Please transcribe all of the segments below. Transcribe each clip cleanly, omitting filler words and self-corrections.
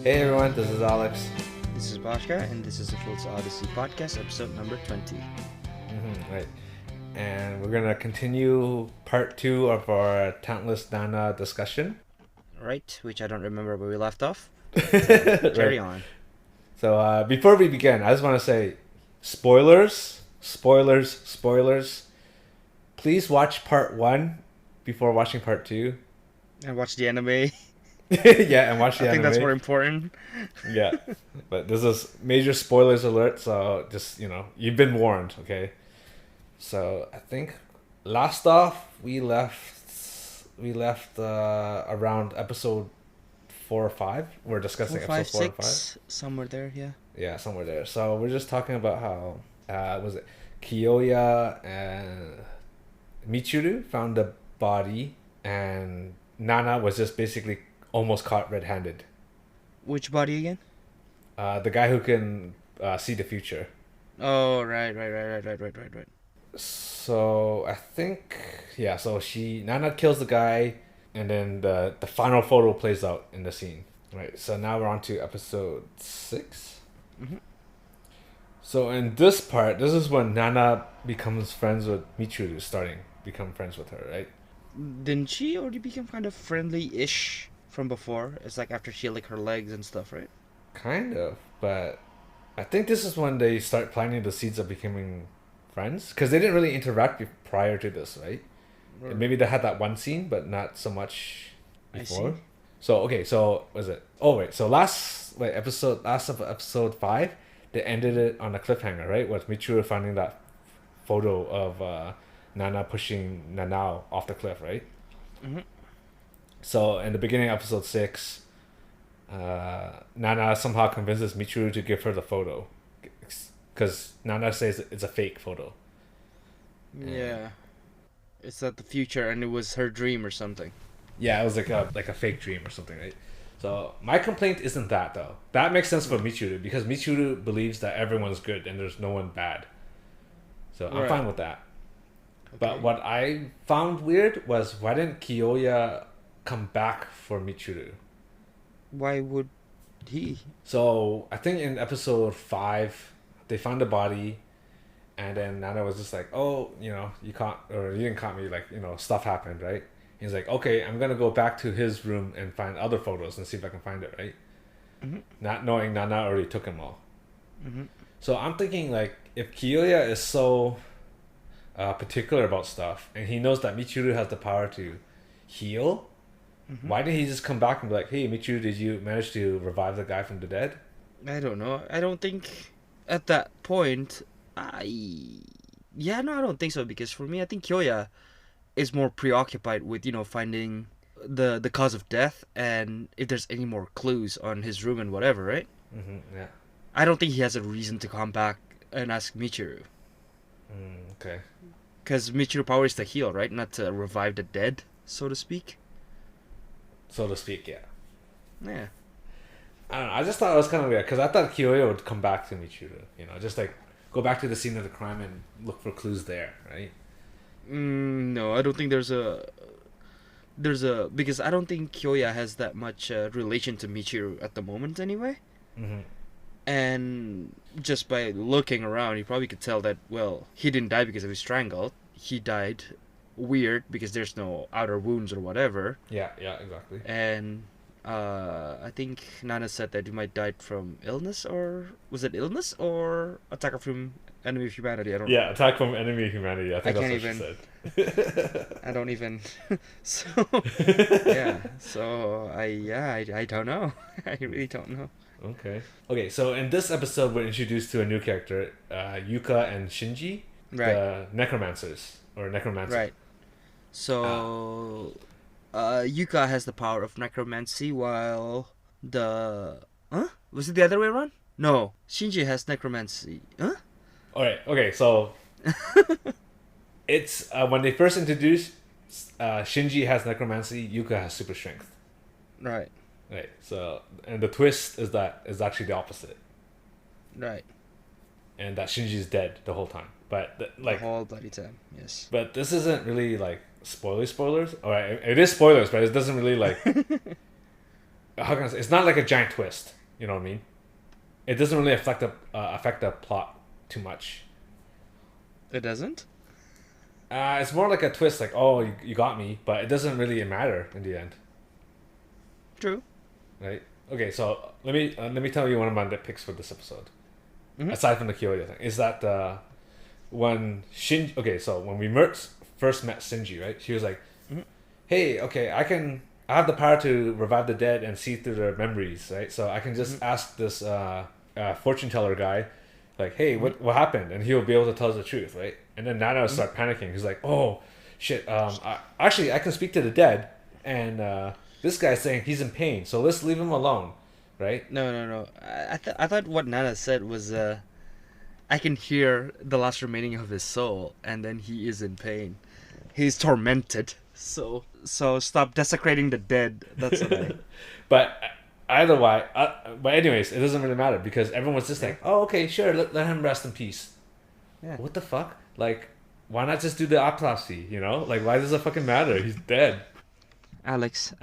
Hey everyone, this is Alex. This is Bashka, and this is the Full Odyssey podcast, episode number 20. Right. And we're going to continue part 2 of our Talentless Nana discussion. Right, which I don't remember where we left off. Carry Right. on. So before we begin, I just want to say spoilers. Please watch part 1 before watching part 2. And watch the anime. Yeah, and watch the I think that's anime. more important. Yeah. But this is major spoilers alert, so just, you've been warned, okay? So I think last off we left around episode 4 or 5. We're discussing 4, 5, episode 4 and 5. 6, somewhere there, yeah. Yeah, somewhere there. So we're just talking about how was it Kiyoya and Michiru found the body, and Nana was just basically almost caught red-handed. Which body again? The guy who can see the future. Oh, right. So I think so Nana kills the guy, and then the final photo plays out in the scene. Right. So now we're on to episode 6. Mm-hmm. So in this part, this is when Nana becomes friends with Michiru, become friends with her, right? Didn't she already become kind of friendly-ish from before? It's like after she licked her legs and stuff, right? Kind of, but I think this is when they start planting the seeds of becoming friends, because they didn't really interact prior to this, right? And maybe they had that one scene, but not so much before. I see. So was it? Oh wait, so last of episode 5, they ended it on a cliffhanger, right? With Michiru finding that photo of Nana pushing Nanao off the cliff, right? Mm-hmm. So in the beginning of episode 6, Nana somehow convinces Michiru to give her the photo, because Nana says it's a fake photo. Yeah. It's at the future, and it was her dream or something. Yeah, it was like a fake dream or something, right? So my complaint isn't that though. That makes sense for Michiru, because Michiru believes that everyone's good and there's no one bad. So I'm Right. fine with that. Okay. But what I found weird was, why didn't Kiyoya come back for Michiru? Why would he? So I think in episode 5, they found the body, and then Nana was just like, "Oh, you didn't caught me. Like, stuff happened, right?" He's like, "Okay, I'm gonna go back to his room and find other photos and see if I can find it, right?" Mm-hmm. Not knowing Nana already took them all. Mm-hmm. So I'm thinking, like, if Kiyoya is so particular about stuff, and he knows that Michiru has the power to heal, Mm-hmm. why didn't he just come back and be like, "Hey, Michiru, did you manage to revive the guy from the dead?" I don't know. I don't think at that point. I don't think so, because for me, I think Kyoya is more preoccupied with finding the cause of death and if there's any more clues on his room and whatever, right? Yeah. I don't think he has a reason to come back and ask Michiru, Okay. because Michiru power is to heal, right? Not to revive the dead, so to speak. So to speak, yeah. Yeah. I don't know. I just thought it was kind of weird, because I thought Kiyoya would come back to Michiru. Just like go back to the scene of the crime and look for clues there, right? No, I don't think there's a because I don't think Kyoya has that much relation to Michiru at the moment anyway. Mm-hmm. And just by looking around, you probably could tell that, well, he didn't die because he was strangled. He died weird because there's no outer wounds or whatever. Yeah, exactly. And I think Nana said that he might died from illness, or was it illness or attack from enemy of humanity? I don't. Yeah, attack from enemy humanity. I think I that's can't what she said. I don't even. So yeah. So I don't know. I really don't know. Okay. So in this episode, we're introduced to a new character, Yuka and Shinji, Right. the Necromancers or Necromancer. Right. So, Yuka has the power of necromancy, while was it the other way around? No, Shinji has necromancy. Huh? All right. Okay. So it's when they first introduced, Shinji has necromancy, Yuka has super strength. Right. Right. So, and the twist is that is actually the opposite, Right. and that Shinji's dead the whole time. But The whole bloody time. Yes. but this isn't really like spoilers. All right, it is spoilers, but it doesn't really like how can I say? It's not like a giant twist. You know what I mean? It doesn't really affect the plot too much. It doesn't. It's more like a twist, like oh you got me, but it doesn't really matter in the end, True. right? Okay, so let me tell you one of my nitpicks for this episode. Mm-hmm. Aside from the Kyoto thing, is that when Shinji. Okay, so when we first met Shinji, right? She was like, Mm-hmm. "Hey, okay, I have the power to revive the dead and see through their memories, right? So I can just ask this fortune teller guy, like, hey, what happened?" And he'll be able to tell us the truth, right? And then Nana will start panicking. He's like, "Oh, shit! I can speak to the dead, and this guy's saying he's in pain, so let's leave him alone, right?" No. I thought what Nana said was, I can hear the last remaining of his soul, and then he is in pain. He's tormented. So stop desecrating the dead. That's what I. But either way, but anyways, it doesn't really matter because everyone's just like, "Oh, okay, sure, let him rest in peace." Yeah. What the fuck? Like, why not just do the autopsy? You know, like why does it fucking matter? He's dead. Alex,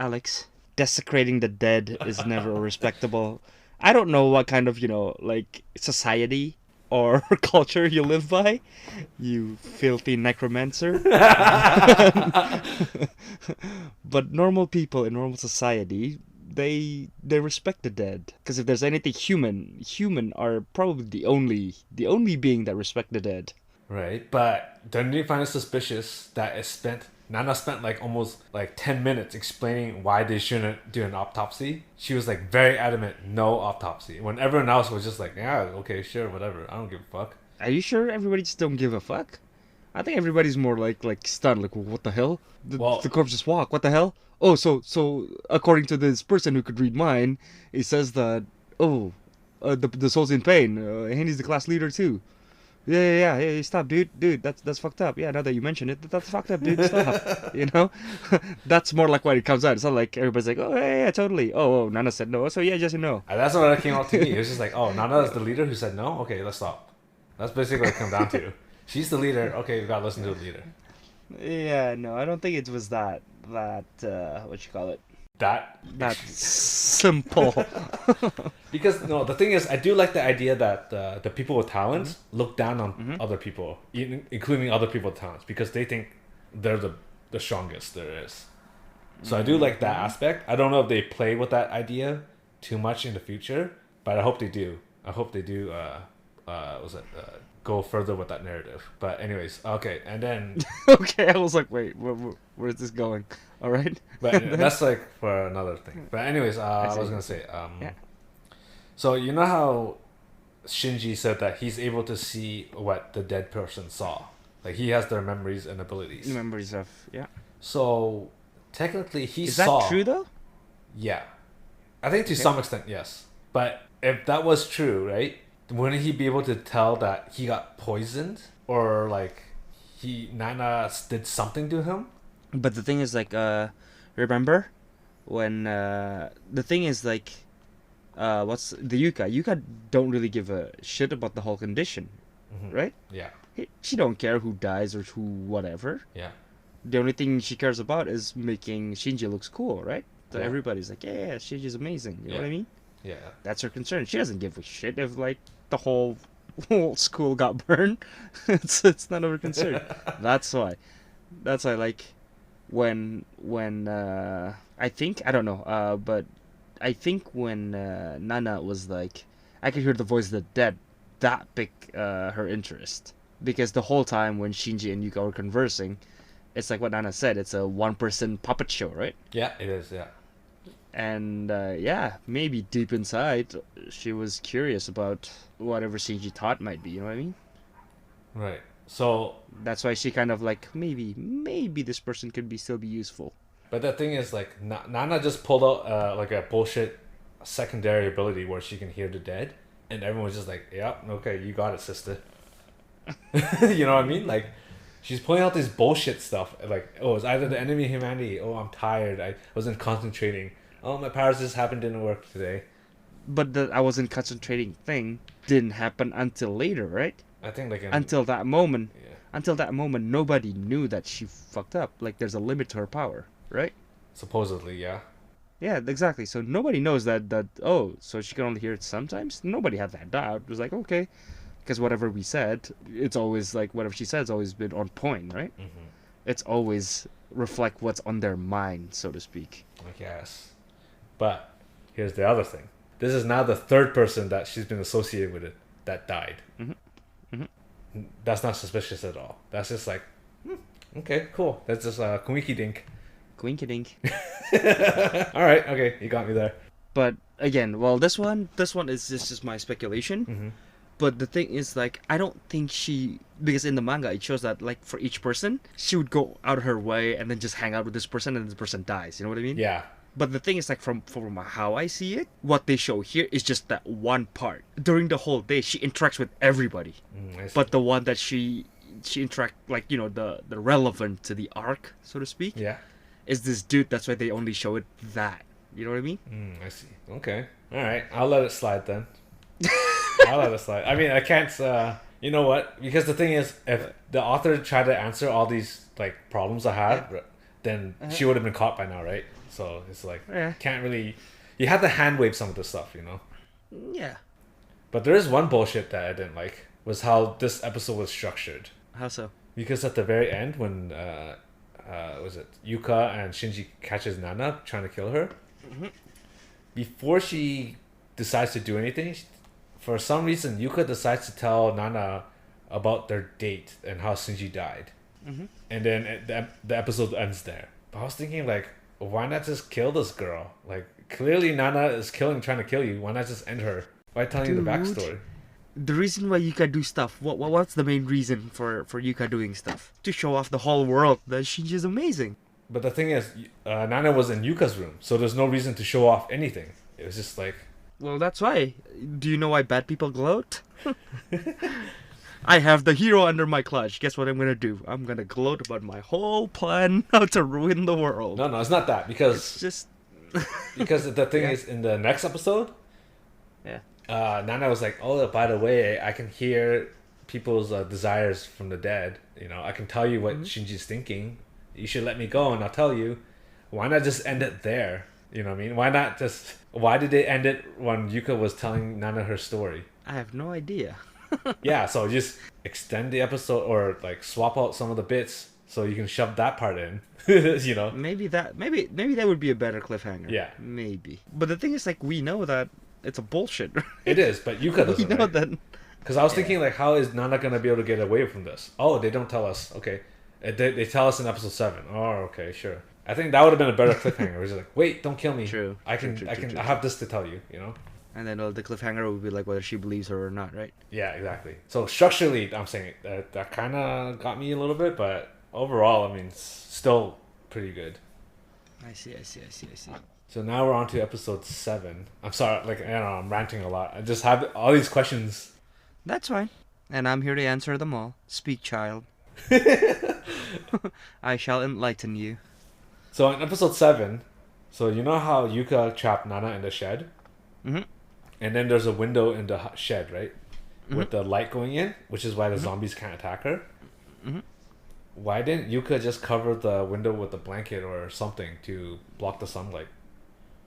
desecrating the dead is never respectable. I don't know what kind of, like society or culture you live by, you filthy necromancer. But normal people in normal society, they respect the dead. Because if there's anything human are probably the only being that respect the dead. Right, but don't you find it suspicious that Nana spent like almost like 10 minutes explaining why they shouldn't do an autopsy? She was like very adamant, no autopsy. When everyone else was just like, yeah, okay, sure, whatever. I don't give a fuck. Are you sure everybody just don't give a fuck? I think everybody's more like stunned, like what the hell? Well- The corpse just walk. What the hell? Oh, so according to this person who could read mine, it says that the soul's in pain. Handy's the class leader too. Yeah. Stop, dude. That's fucked up. Yeah, now that you mention it, that's fucked up, dude. Stop. That's more like what it comes out. It's not like everybody's like, oh yeah, totally. Oh, Nana said no, so yeah, just no. And that's what it came out to me. It was just like, oh, Nana is the leader who said no? Okay, let's stop. That's basically what it comes down to. She's the leader. Okay, we gotta listen to the leader. Yeah, no, I don't think it was that what you call it. That simple. Because no, the thing is, I do like the idea that the people with talents look down on other people, including other people with talents, because they think they're the strongest there is. So I do like that aspect. I don't know if they play with that idea too much in the future, but I hope they do. I hope they do. Go further with that narrative. But anyways, okay, and then Okay, I was like, wait, where's this going? All right. but that's like for another thing. But anyways, I was gonna say, Yeah. so you know how Shinji said that he's able to see what the dead person saw, like he has their memories and abilities. Memories of So technically, he Is saw. that true though? Yeah, I think to some extent, yes. But if that was true, right? Wouldn't he be able to tell that he got poisoned or like Nana did something to him? But the thing is, like, remember when the thing is like, what's the Yuka? Yuka don't really give a shit about the whole condition, right? Yeah, She don't care who dies or who whatever. yeah. The only thing she cares about is making Shinji looks cool, right? So Yeah. everybody's like, yeah, Shinji's amazing. You know what I mean? Yeah. That's her concern. She doesn't give a shit if like the whole school got burned. It's none of her concern. That's why. Like when I think I don't know, but I think when Nana was like, I could hear the voice of the dead. That picked her interest because the whole time when Shinji and Yuka were conversing, it's like what Nana said. It's a one-person puppet show, right? Yeah, it is. Yeah. And yeah, maybe deep inside, she was curious about whatever Shinji thought might be. You know what I mean? Right. So, That's why she kind of like maybe this person could still be useful. but the thing is, like, Nana just pulled out like a bullshit secondary ability where she can hear the dead, and everyone's just like, "Yeah, okay, you got it, sister." You know what I mean? Like, she's pulling out this bullshit stuff. Like, oh, it's either the enemy of humanity. Oh, I'm tired. I wasn't concentrating. Oh, my powers just happened didn't work today. But the I wasn't concentrating thing didn't happen until later, right? I think like Until that moment. yeah. Until that moment, nobody knew that she fucked up. Like, there's a limit to her power, right? Supposedly, yeah. Yeah, exactly. So nobody knows that. Oh, so she can only hear it sometimes. Nobody had that doubt. It was like okay, because whatever we said, it's always like whatever she said's always been on point, right? Mm-hmm. It's always reflect what's on their mind, so to speak. I guess. But here's the other thing. This is now the third person that she's been associated with it that died. Mm-hmm. Mm-hmm. That's not suspicious at all. That's just like, okay, cool. That's just a quinky dink. Quinky dink. All right, okay, you got me there. But again, well, this one is just my speculation. Mm-hmm. But the thing is, like, I don't think she, because in the manga it shows that like for each person, she would go out of her way and then just hang out with this person, and this person dies. You know what I mean? Yeah. But the thing is, like, from how I see it, what they show here is just that one part. During the whole day, she interacts with everybody. I see. But the one that she interact, like, you know, the relevant to the arc, so to speak, Yeah. is this dude. That's why they only show it that. You know what I mean? I see. Okay. All right. I'll let it slide then. I'll let it slide. I mean, I can't. You know what? Because the thing is, if the author tried to answer all these like problems I had, then she would have been caught by now, right? So it's like can't really. You have to hand wave some of the stuff, you know. Yeah. But there is one bullshit that I didn't like was how this episode was structured. How so? Because at the very end, when was it Yuka and Shinji catches Nana trying to kill her, before she decides to do anything, for some reason Yuka decides to tell Nana about their date and how Shinji died, and then the episode ends there. But I was thinking like, why not just kill this girl? Like clearly Nana is trying to kill you. Why not just end her by telling you the Dude. backstory? The reason why Yuka do stuff, what's the main reason for Yuka doing stuff? To show off the whole world that Shinji is amazing. But the thing is, Nana was in Yuka's room, so there's no reason to show off anything. It was just like, Well, that's why. Do you know why bad people gloat? I have the hero under my clutch. Guess what I'm gonna do? I'm gonna gloat about my whole plan how to ruin the world. no, it's not that because It's just because the thing is in the next episode, yeah. Nana was like, "Oh, by the way, I can hear people's desires from the dead. You know, I can tell you what Shinji's thinking. You should let me go, and I'll tell you. Why not just end it there? You know what I mean? Why not just? Why did they end it when Yuka was telling Nana her story? I have no idea. Yeah, so just extend the episode or like swap out some of the bits so you can shove that part in. You know? Maybe that would be a better cliffhanger. Yeah. Maybe. But the thing is, like, we know that it's a bullshit. It is, but Yuka We doesn't. know Right? that. Because I was thinking, like, how is Nana gonna be able to get away from this? Oh, they don't tell us. Okay, they tell us in episode 7. Oh, okay, sure. I think that would have been a better cliffhanger. Where it's like, wait, don't kill me. True. I can. True, I have this to tell you. You know. And then the cliffhanger would be like whether she believes her or not, right? Yeah, exactly. So structurally, I'm saying that kind of got me a little bit, but overall, I mean, still pretty good. I see. So now we're on to episode 7. I'm sorry, like I don't know, I'm ranting a lot. I just have all these questions. That's fine. And I'm here to answer them all. Speak, child. I shall enlighten you. So in episode 7, so you know how Yuka trapped Nana in the shed? Mm-hmm. And then there's a window in the shed, right? With the light going in, which is why the zombies can't attack her. Why didn't Yuka just cover the window with a blanket or something to block the sunlight?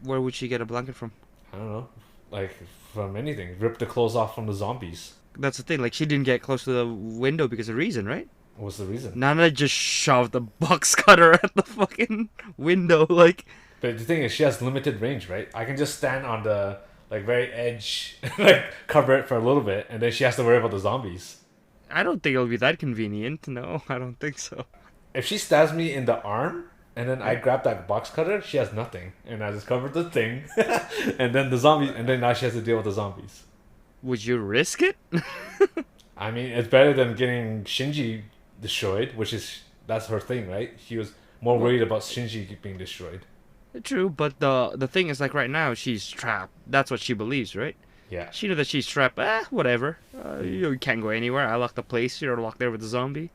Where would she get a blanket from? I don't know. Like, from anything. Rip the clothes off from the zombies. That's the thing. Like, she didn't get close to the window because of reason, right? What's the reason? Nana just shoved the box cutter at the fucking window, like... But the thing is, she has limited range, right? I can just stand on the, like, very edge, like, cover it for a little bit, and then she has to worry about the zombies. I don't think it'll be that convenient. No, I don't think so. If she stabs me in the arm, and then I grab that box cutter, she has nothing. And I just covered the thing, and then the zombies, and then now she has to deal with the zombies. Would you risk it? I mean, it's better than getting Shinji destroyed, that's her thing, right? She was more worried about Shinji being destroyed. True, but the thing is, like, right now, she's trapped. That's what she believes, right? Yeah. She knows that she's trapped. Whatever. You can't go anywhere. I locked the place. You're locked there with the zombie.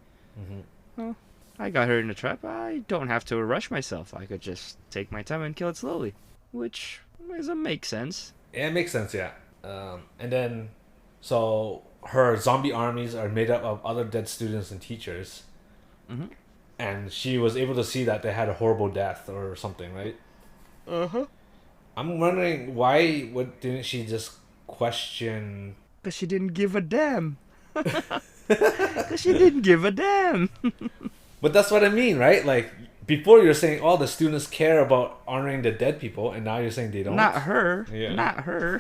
Well, I got her in a trap. I don't have to rush myself. I could just take my time and kill it slowly. Which doesn't make sense. Yeah, it makes sense, yeah. And then, so her zombie armies are made up of other dead students and teachers. And she was able to see that they had a horrible death or something, right? Uh-huh. I'm wondering why didn't she just question? Because she didn't give a damn. Because she didn't give a damn. But that's what I mean, right? Like before you're saying, oh, the students care about honoring the dead people, and now you're saying they don't. Not her. Yeah. Not her.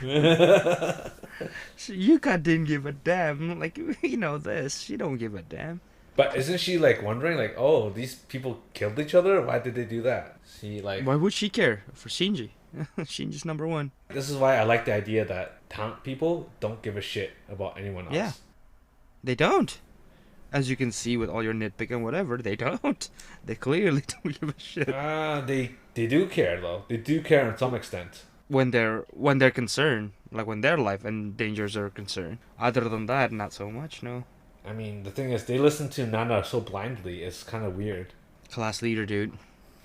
Yuka didn't give a damn. Like, you know this. She don't give a damn. But isn't she like wondering, like, oh, these people killed each other? Why did they do that? She like. Why would she care? For Shinji. Shinji's number one. This is why I like the idea that talent people don't give a shit about anyone else. Yeah. They don't. As you can see with all your nitpick and whatever, they don't. They clearly don't give a shit. They do care though. They do care to some extent. When they're concerned, like when their life and dangers are concerned. Other than that, not so much. No. I mean, the thing is, they listen to Nana so blindly. It's kind of weird. Class leader, dude.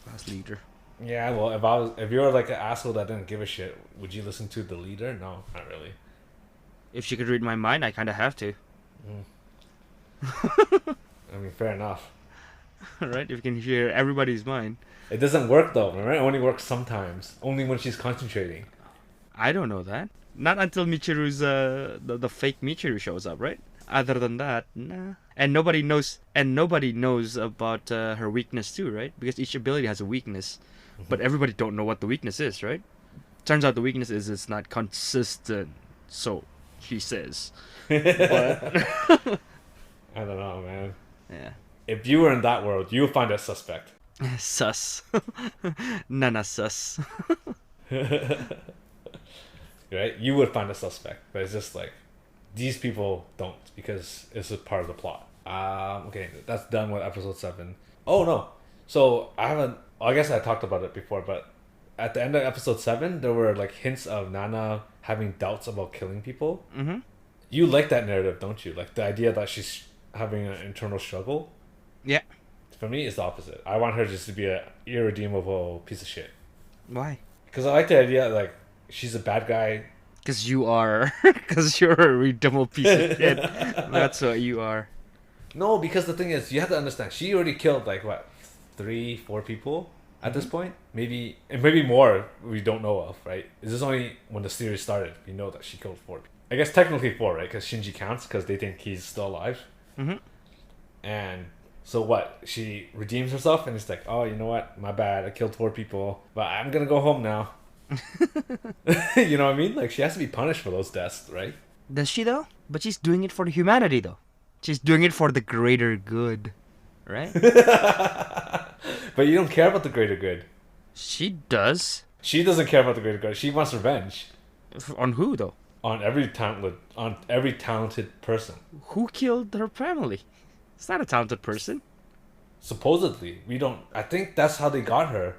Class leader. Yeah, well, if you were like an asshole that didn't give a shit, would you listen to the leader? No, not really. If she could read my mind, I kind of have to. I mean, fair enough. Right? If you can hear everybody's mind. It doesn't work though, right? It only works sometimes. Only when she's concentrating. I don't know that. Not until Michiru's the fake Michiru shows up, right? Other than that, nah. And nobody knows about her weakness too, right? Because each ability has a weakness, but everybody don't know what the weakness is, right? Turns out the weakness is it's not consistent. So she says. But I don't know, man. yeah. If you were in that world, you would find it suspect. Sus. Nana sus. Right? You would find it suspect. But it's just like, these people don't because it's a part of the plot. Okay, that's done with episode 7. Oh, no. So, I guess I talked about it before, but at the end of episode 7, there were like hints of Nana having doubts about killing people. Mm-hmm. You like that narrative, don't you? Like the idea that she's having an internal struggle. Yeah. For me, it's the opposite. I want her just to be an irredeemable piece of shit. Why? Because I like the idea, like, she's a bad guy. Because you are. Because you're a redeemable piece of shit. That's what you are. No, because the thing is, you have to understand, she already killed, like, what, 3-4 people at this point? Maybe more we don't know of, right? Is this only when the series started, we know that she killed 4 people. I guess technically 4, right? Because Shinji counts, because they think he's still alive. Mm-hmm. And so what? She redeems herself, and it's like, oh, you know what? My bad. I killed 4 people, but I'm gonna go home now. You know what I mean? Like, she has to be punished for those deaths, right? Does she though? But she's doing it for the humanity though. She's doing it for the greater good, right? But you don't care about the greater good. She does. She doesn't care about the greater good. She wants revenge On who though? on every talented person. Who killed her family? It's not a talented person. Supposedly, we don't. I think that's how they got her,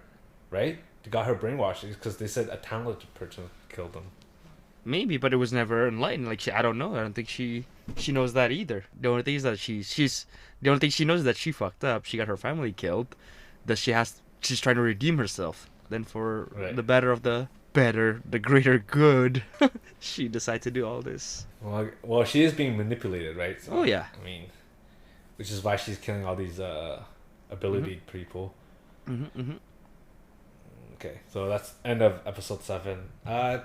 right? They got her brainwashed because they said a talented person killed them. Maybe, but it was never enlightened. Like I don't know. I don't think she knows that either. The only thing is that the only thing she knows is that she fucked up. She got her family killed. That she's trying to redeem herself. Then for Right. the greater good, she decided to do all this. Well, she is being manipulated, right? So, Oh, yeah. I mean, which is why she's killing all these ability people. Mm-hmm, mm-hmm. Okay, so that's end of episode 7.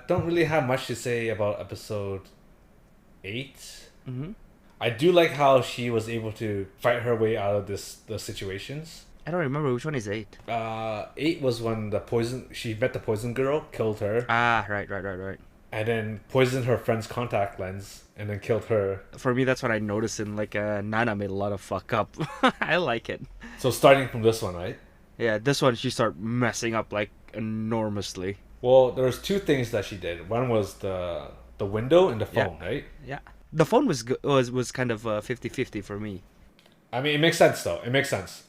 Don't really have much to say about episode 8. Mm-hmm. I do like how she was able to fight her way out of the situations. I don't remember which one is 8. 8 was when she met the poison girl, killed her, Ah, right. and then poisoned her friend's contact lens, and then killed her. For me, that's what I noticed in like Nana made a lot of fuck up. I like it. So starting from this one, right? Yeah, this one she started messing up like enormously. Well, there was 2 things that she did. One was the window and the phone, right? Yeah. The phone was kind of 50-50 for me. I mean, it makes sense though. It makes sense.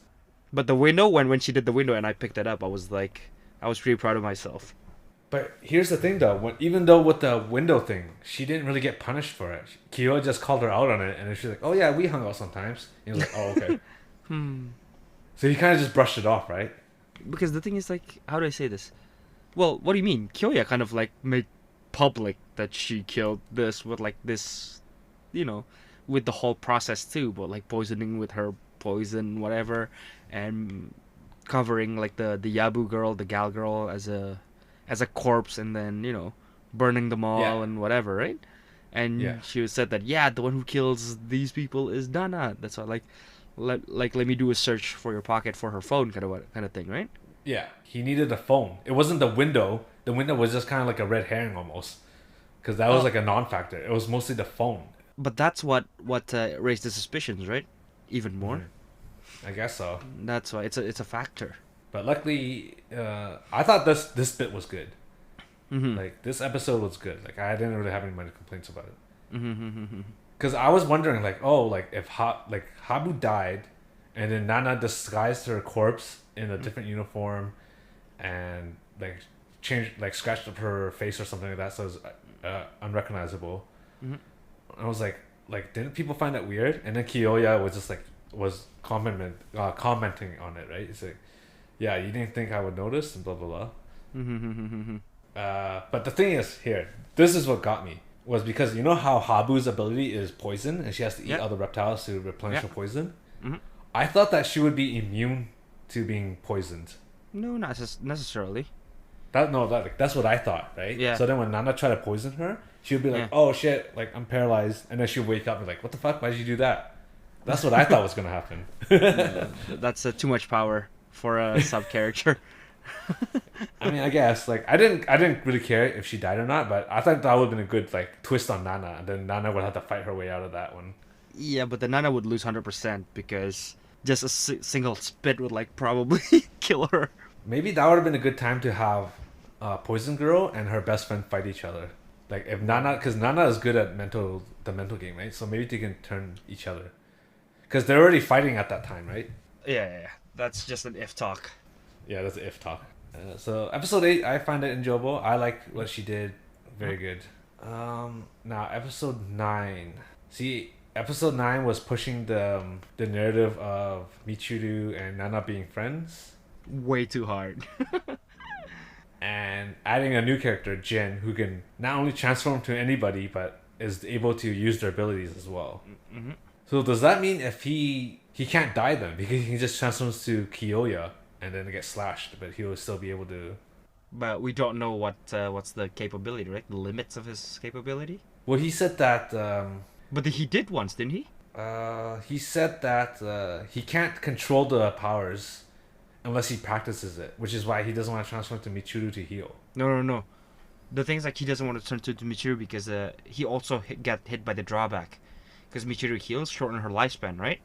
But the window, when she did the window and I picked it up, I was pretty proud of myself. But here's the thing though, even though with the window thing, she didn't really get punished for it. Kyo just called her out on it, and then she's like, oh yeah, we hung out sometimes. And he was like, oh, okay. So he kind of just brushed it off, right? Because the thing is, like, how do I say this? Well, what do you mean? Kyoya kind of, like, made public that she killed this with, like, this, with the whole process, too. But, like, poisoning with her poison, whatever. And covering, like, the Yabu girl, the gal girl, as as a corpse and then burning them all Yeah. and whatever, right? Yeah. And she said that the one who kills these people is Nana. That's why let me do a search for your pocket for her phone kind of thing, right? Yeah. He needed a phone. It wasn't the window. The window was just kind of like a red herring almost, because that was Oh, like a non-factor. It was mostly the phone. but that's what raised the suspicions, right? Even more. I guess so. That's why it's a factor. But luckily, I thought this bit was good. Mm-hmm. Like this episode was good. Like I didn't really have any complaints about it. Mm-hmm. Because I was wondering, like, oh, like if Habu died, and then Nana disguised her corpse in a different uniform, and like changed, like scratched up her face or something like that, so it's unrecognizable. Mm-hmm. I was like, didn't people find that weird? And then Kiyoya was just like commenting on it, right? It's like, yeah, you didn't think I would notice, and blah blah blah. Mm-hmm. But the thing is, here, this is what got me, was because you know how Habu's ability is poison, and she has to eat other reptiles to replenish her poison. Mm-hmm. I thought that she would be immune to being poisoned. No, not necessarily. That's what I thought, right? Yeah. So then when Nana tried to poison her, she would be like, Yeah. "Oh shit, like I'm paralyzed," and then she'd wake up and be like, "What the fuck? Why did you do that?" That's what I thought was gonna happen. That's too much power for a sub character. I mean, I guess like I didn't really care if she died or not, but I thought that would have been a good like twist on Nana, and then Nana would have to fight her way out of that one. Yeah, but the Nana would lose 100% because just a single spit would like probably kill her. Maybe that would have been a good time to have Poison Girl and her best friend fight each other. Like if Nana, because Nana is good at the mental game, right? So maybe they can turn each other, because they're already fighting at that time, right? Yeah. That's just an if talk. Yeah, that's if talk. So episode 8, I find it enjoyable. I like what she did. Very good. Now episode 9. See, episode 9 was pushing the narrative of Michiru and Nana being friends, Way too hard. and adding a new character, Jin, who can not only transform to anybody but is able to use their abilities as well. Mm-hmm. So does that mean if he can't die then, because he can just transforms to Kiyoya and then get slashed, but he will still be able to? But we don't know what's the capability, right? The limits of his capability. Well, he said that. But he did once, didn't he? He said that he can't control the powers unless he practices it, which is why he doesn't want to transform to Michiru to heal. No. The thing is, like, he doesn't want to turn to Michiru because he also got hit by the drawback. Because Michiru heals, shorten her lifespan, right?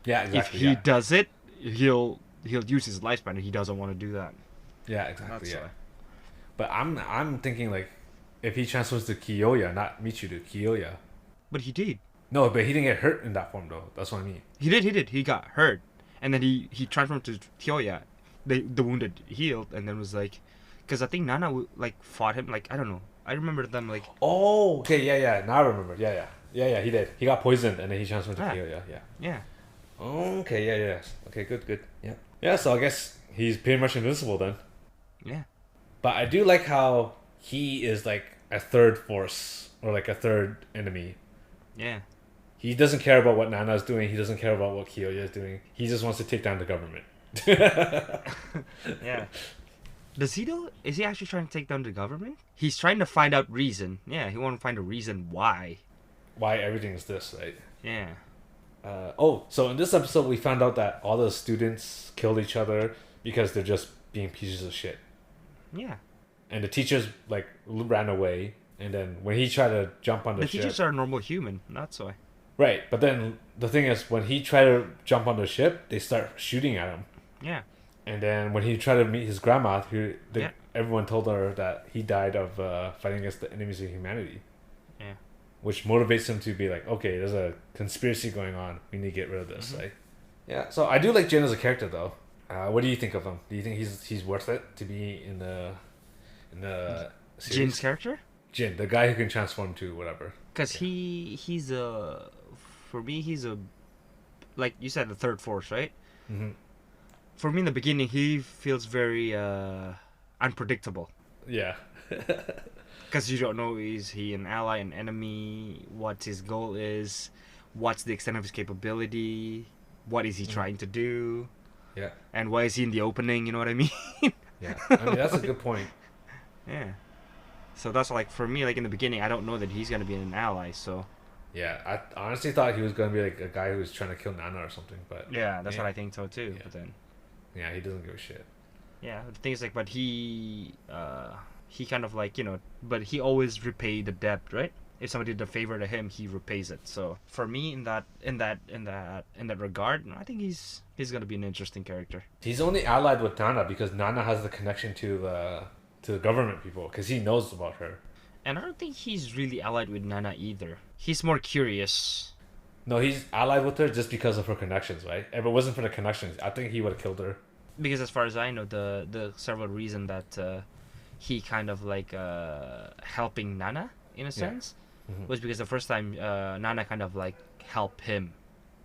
Yeah, exactly. If he does it, he'll use his lifespan, and he doesn't want to do that. Yeah, exactly. That's Yeah. why. But I'm thinking like, if he transfers to Kiyoya, not Michiru, Kiyoya. But he did. No, but he didn't get hurt in that form though. That's what I mean. He did. He got hurt, and then he transformed to Kyoya. The wounded healed, and then was like, because I think Nana like fought him. Like I don't know. I remember them like. Oh, okay, yeah. Now I remember. Yeah. He did. He got poisoned and then he transferred to Kiyoya. Yeah. Yeah. Okay. Yeah. Okay. Good. Yeah. Yeah. So I guess he's pretty much invincible then. Yeah. But I do like how he is like a third force or like a third enemy. Yeah. He doesn't care about what Nana is doing. He doesn't care about what Kiyoya is doing. He just wants to take down the government. Yeah. Does he though? Is he actually trying to take down the government? He's trying to find out reason. Yeah, he want to find a reason why. Why everything is this, right? Yeah. So in this episode, we found out that all the students killed each other because they're just being pieces of shit. Yeah. And the teachers like ran away. And then when he tried to jump on the ship, teachers are a normal human. That's why. right? But then the thing is, when he tried to jump on the ship, they start shooting at him. Yeah. And then when he tried to meet his grandma, Yeah. everyone told her that he died of fighting against the enemies of humanity. Yeah. Which motivates him to be like, okay, there's a conspiracy going on. We need to get rid of this, right? Yeah. So I do like Jin as a character, though. What do you think of him? Do you think he's worth it to be in the series? Jin's character? Jin, the guy who can transform to whatever. Because he's a, for me, he's a, like you said, the third force, right? Mm-hmm. For me, in the beginning, he feels very unpredictable. Yeah. Because you don't know, is he an ally, an enemy, what his goal is, what's the extent of his capability, what is he trying to do, Yeah. and why is he in the opening, you know what I mean? Yeah. I mean, that's a good point. Yeah. So that's like for me, like in the beginning, I don't know that he's gonna be an ally. So Yeah, I honestly thought he was gonna be like a guy who was trying to kill Nana or something, but yeah, that's yeah, what I think so too. yeah, But then yeah, he doesn't give a shit. yeah, the thing is like, but he kind of like but he always repay the debt, right? If somebody did a favor to him, he repays it. So for me, in that regard, I think he's gonna be an interesting character. He's only allied with Nana because Nana has the connection to the government people because he knows about her. And I don't think he's really allied with Nana either. He's more curious. No, he's allied with her just because of her connections, right? If it wasn't for the connections, I think he would have killed her. Because as far as I know, the several reason that he kind of like helping Nana in a Yeah. sense Hmm. was because the first time Nana kind of like helped him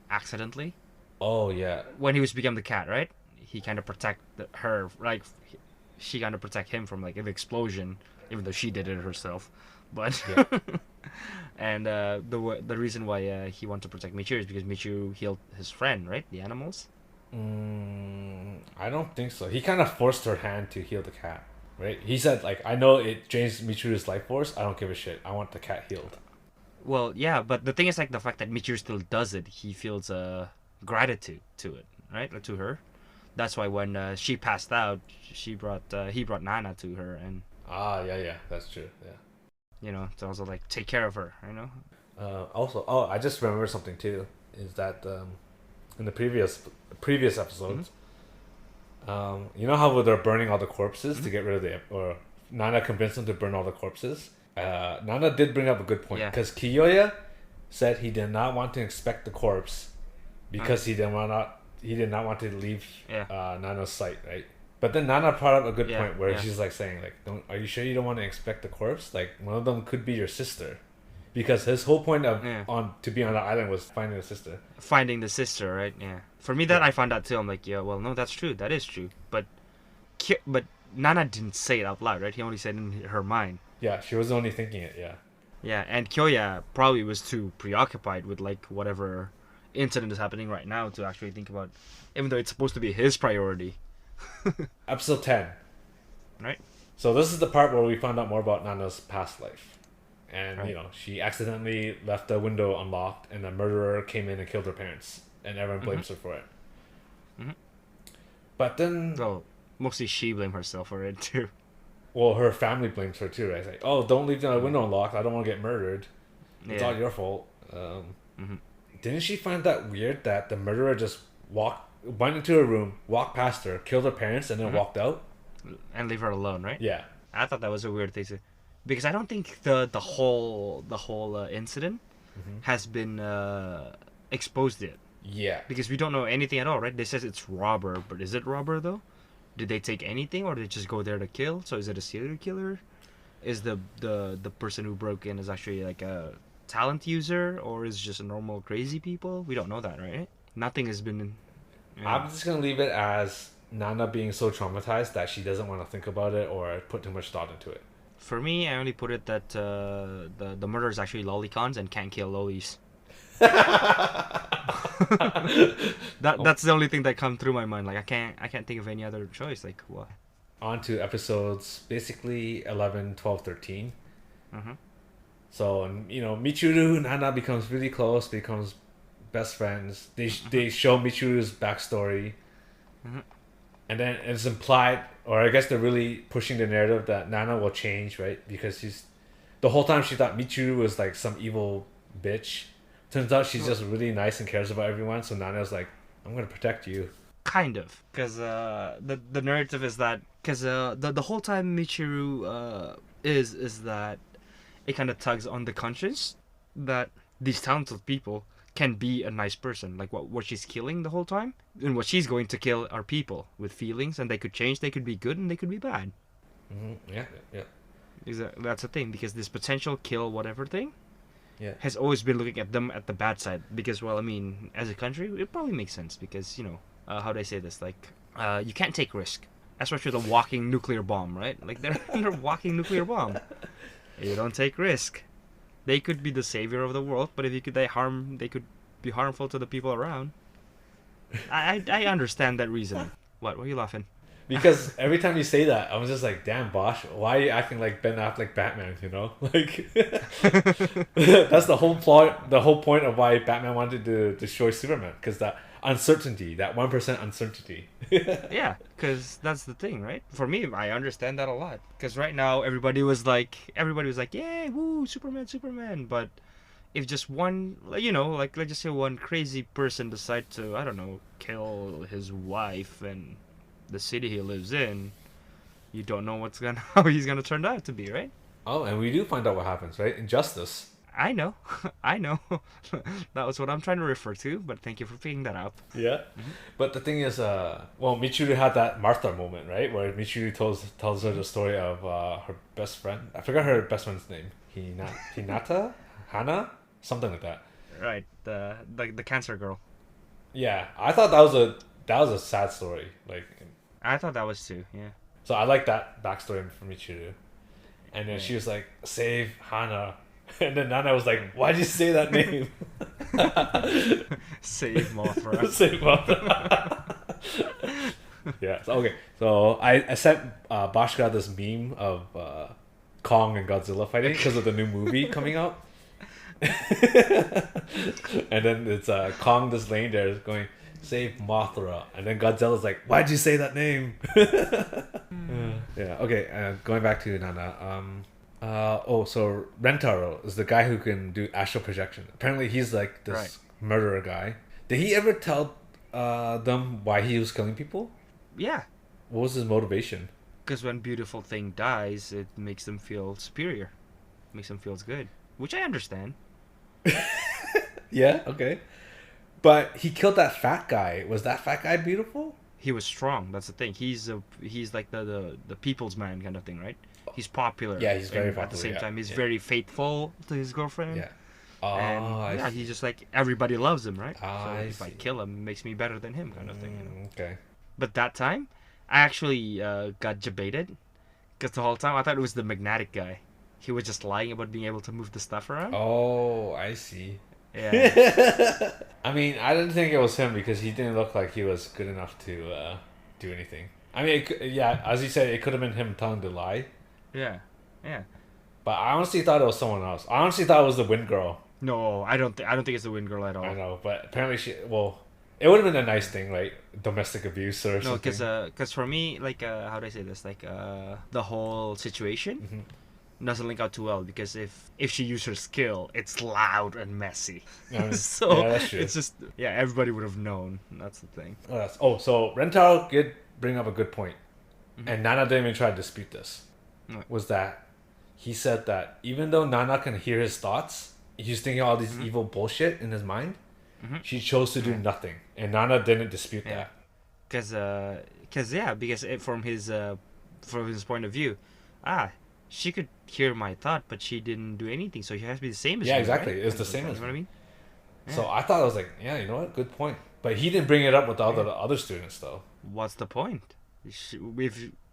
accidentally Oh yeah, when he was become the cat, right? He kind of protect her, like she kind of protect him from like an explosion, even though she did it herself. But yeah. and the reason why he wanted to protect Michiru is because Michiru healed his friend, right? The animals. I don't think so. He kind of forced her hand to heal the cat, right? He said like, "I know it drains Michiru's life force. I don't give a shit. I want the cat healed." Well, yeah, but the thing is like the fact that Michiru still does it, he feels gratitude to it, right? Or to her. That's why when she passed out, he brought Nana to her, and Ah, yeah, yeah, that's true. Yeah. to also like take care of her, Also, oh, I just remember something too. Is that in the previous episodes, you know how they're burning all the corpses to get rid of or Nana convinced them to burn all the corpses. Nana did bring up a good point Yeah. because Kiyoya said he did not want to inspect the corpse because he did not want to leave Yeah. Nana's sight, right? But then Nana brought up a good Yeah, point where yeah. she's like saying like, "Don't are you sure you don't want to inspect the corpse? Like one of them could be your sister." Because his whole point of Yeah. on to be on the island was finding a sister. Finding the sister, right? Yeah. For me, that Yeah. I found out too. I'm like, yeah, well, no, that's true. That is true. But Nana didn't say it out loud, right? He only said it in her mind. Yeah, she was only thinking it. Yeah, Yeah, and Kyoya probably was too preoccupied with like whatever incident is happening right now to actually think about, even though it's supposed to be his priority, episode 10. right? So this is the part where we found out more about Nana's past life, and Right. she accidentally left the window unlocked, and a murderer came in and killed her parents, and everyone blames her for it. Mhm. But then, Well, mostly she blamed herself for it too. well, her family blames her too, right? It's like, oh, don't leave the window unlocked. I don't want to get murdered. It's all Yeah. your fault. Mhm. Didn't she find that weird that the murderer just went into her room, walked past her, killed her parents, and then walked out? And leave her alone, right? Yeah. I thought that was a weird thing to, because I don't think the whole incident has been exposed yet. Yeah. Because we don't know anything at all, right? They says it's robber, but is it robber though? Did they take anything, or did they just go there to kill? So is it a serial killer? Is the person who broke in is actually like a talent user, or is it just a normal crazy people? We don't know that, right? Nothing has been. I'm just gonna leave it as Nana being so traumatized that she doesn't want to think about it or put too much thought into it. For me, I only put it that the murder is actually lolicons and can't kill lolis. That's the only thing that come through my mind. Like I can't think of any other choice. Like what? On to episodes basically 11, 12, 13. Mhm. So, Michiru and Nana becomes really close, becomes best friends. They show Michiru's backstory. Mhm. And then it's implied, or I guess they're really pushing the narrative that Nana will change, right? Because the whole time she thought Michiru was like some evil bitch. Turns out she's just really nice and cares about everyone. So Nana's like, I'm gonna protect you. Kind of, because the narrative is that because the whole time Michiru is that it kind of tugs on the conscience that these talented people can be a nice person, like what she's killing the whole time, and what she's going to kill are people with feelings, and they could change, they could be good, and they could be bad. Yeah, yeah, That's the thing, because this potential kill whatever thing yeah. has always been looking at them at the bad side. Because, well, I mean, as a country, it probably makes sense because how do I say this? Like, you can't take risk, especially the walking nuclear bomb, right? Like they're they're walking nuclear bomb. You don't take risk. They could be the savior of the world, but if they could be harmful to the people around. I understand that reasoning. What? Why are you laughing? Because every time you say that, I was just like, damn, Bosch, why are you acting like Ben Affleck Batman, you know? Like, that's the whole plot, the whole point of why Batman wanted to destroy Superman, because that uncertainty, that 1% uncertainty. Yeah, because that's the thing, right? For me, I understand that a lot. Because right now, everybody was like, yeah, woo, Superman, Superman. But if just one, like let's just say one crazy person decide to, I don't know, kill his wife and the city he lives in, you don't know how he's gonna turn out to be, right? Oh, and we do find out what happens, right? Injustice. I know, I know. That was what I'm trying to refer to. But thank you for picking that up. Yeah. But the thing is, well, Michiru had that Martha moment, right? Where Michiru tells her the story of her best friend. I forgot her best friend's name. Hinata? Hana? Something like that. Right, the cancer girl. Yeah, I thought that was a sad story. Like, I thought that was too. Yeah. so I like that backstory from Michiru. And then she was like, "Save Hana," and then Nana was like, "Why'd you say that name?" Save Mothra. Save Mothra. Yeah. So, okay. So I sent Bashka this meme of Kong and Godzilla fighting because of the new movie coming out. And then it's Kong just laying there going, "Save Mothra," and then Godzilla's like, "Why'd you say that name?" Yeah. Okay. Going back to Nana. So Rentaro is the guy who can do astral projection. Apparently, he's like this Right. murderer guy. Did he ever tell them why he was killing people? Yeah, What was his motivation? because when beautiful thing dies, it makes them feel superior, makes them feel good, which I understand. Yeah. Okay. But he killed that fat guy. Was that fat guy beautiful? He was strong. That's the thing. He's like the people's man kind of thing, right? He's popular. Yeah, he's very and at the popular, same yeah. time, he's Yeah. very faithful to his girlfriend. Yeah. Oh, And I yeah, see. he's just like everybody loves him, right? Ah, So I if I see. kill him, it makes me better than him, kind of thing. You know? Okay. But that time, I actually got debated because the whole time I thought it was the magnetic guy. He was just lying about being able to move the stuff around. Oh, I see. Yeah. I mean, I didn't think it was him because he didn't look like he was good enough to do anything. I mean, yeah, as you said, it could have been him telling the lie. Yeah. Yeah. But I honestly thought it was someone else. I honestly thought it was the Wind Girl. No, I don't think it's the Wind Girl at all. I know, but apparently it would have been a nice thing, like domestic abuse or No, something. because for me, like, how do I say this? Like, the whole situation Mhm. doesn't link out too well because if she used her skill, it's loud and messy. Yeah, So yeah, that's true. it's just everybody would have known. That's the thing. So Rentaro did bring up a good point, and Nana didn't even try to dispute this. What? Was that he said that even though Nana can hear his thoughts, he's thinking all these evil bullshit in his mind. She chose to do nothing, and Nana didn't dispute Yeah. that. Because from his point of view, she could hear my thought, but she didn't do anything, so she has to be the same as Yeah, me, exactly. right? It's the same You as know what I me. mean? So I thought I was like, yeah, you know what, good point. But he didn't bring it up with all the other students though. What's the point?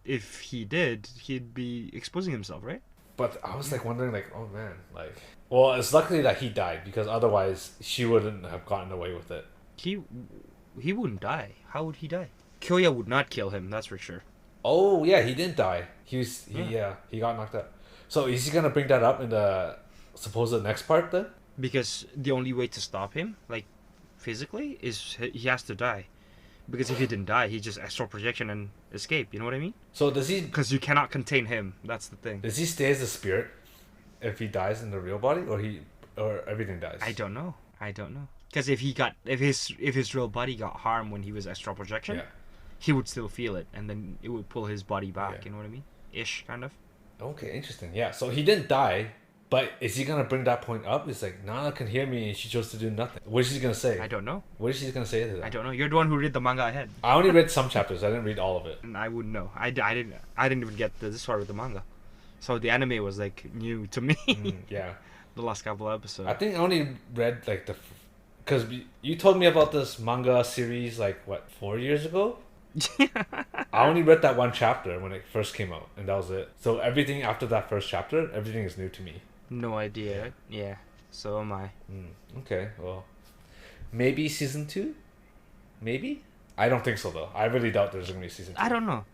If he did, he'd be exposing himself, right? But I was like wondering, like, oh man, like, well, it's luckily that he died because otherwise she wouldn't have gotten away with it. He wouldn't die. How would he die? Kyoya would not kill him, that's for sure. Oh yeah, he didn't die. He got knocked out. So is he gonna bring that up in the supposed next part then? Because the only way to stop him, like physically, is he has to die. Because if he didn't die, he just astral projection and escape. You know what I mean? So does he Because you cannot contain him. That's the thing. stay as a spirit if he dies in the real body, or everything dies? I don't know. Because if his real body got harmed when he was astral projection, Yeah. he would still feel it, and then it would pull his body back. Yeah. You know what I mean? Ish, kind of. Okay, interesting. Yeah. So he didn't die, but is he gonna bring that point up? It's like Nana can hear me and she chose to do nothing. What is she gonna say? I don't know. What is she gonna say to that? I don't know. You're the one who read the manga ahead, I only read some chapters. I didn't read all of it. and I wouldn't know. I didn't even get this far with the manga, so the anime was like new to me. Yeah. The last couple episodes. I think I only read like because you told me about this manga series like what 4 years ago. I only read that one chapter when it first came out, and that was it. So everything after that first chapter, everything is new to me. No idea. Yeah. So am I. Okay, well, maybe season 2. Maybe I don't think so though. I really doubt there's gonna be season 2. I don't know.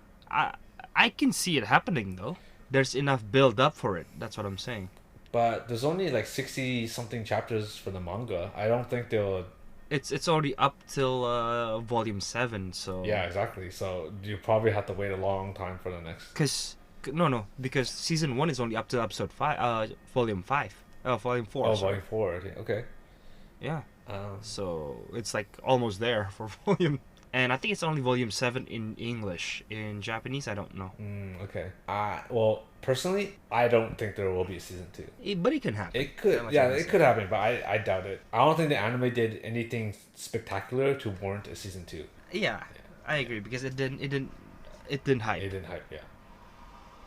I can see it happening though. There's enough build up for it. That's what I'm saying. But there's only like 60 something chapters for the manga. I don't think they'll. It's already up till volume 7, so Yeah, exactly. So you probably have to wait a long time for the next. because season 1 is only up to episode 5, volume 5, volume 4. Oh, sorry. volume 4. Okay. Okay. Yeah. Um, So it's like almost there for volume, and I think it's only volume 7 in English. In Japanese, I don't know. okay. Well, personally, I don't think there will be a season 2. But it can happen. It could, That much yeah, I can it say. could happen, but I doubt it. I don't think the anime did anything spectacular to warrant a season 2. Yeah, I agree because it didn't hype. It didn't hype, yeah.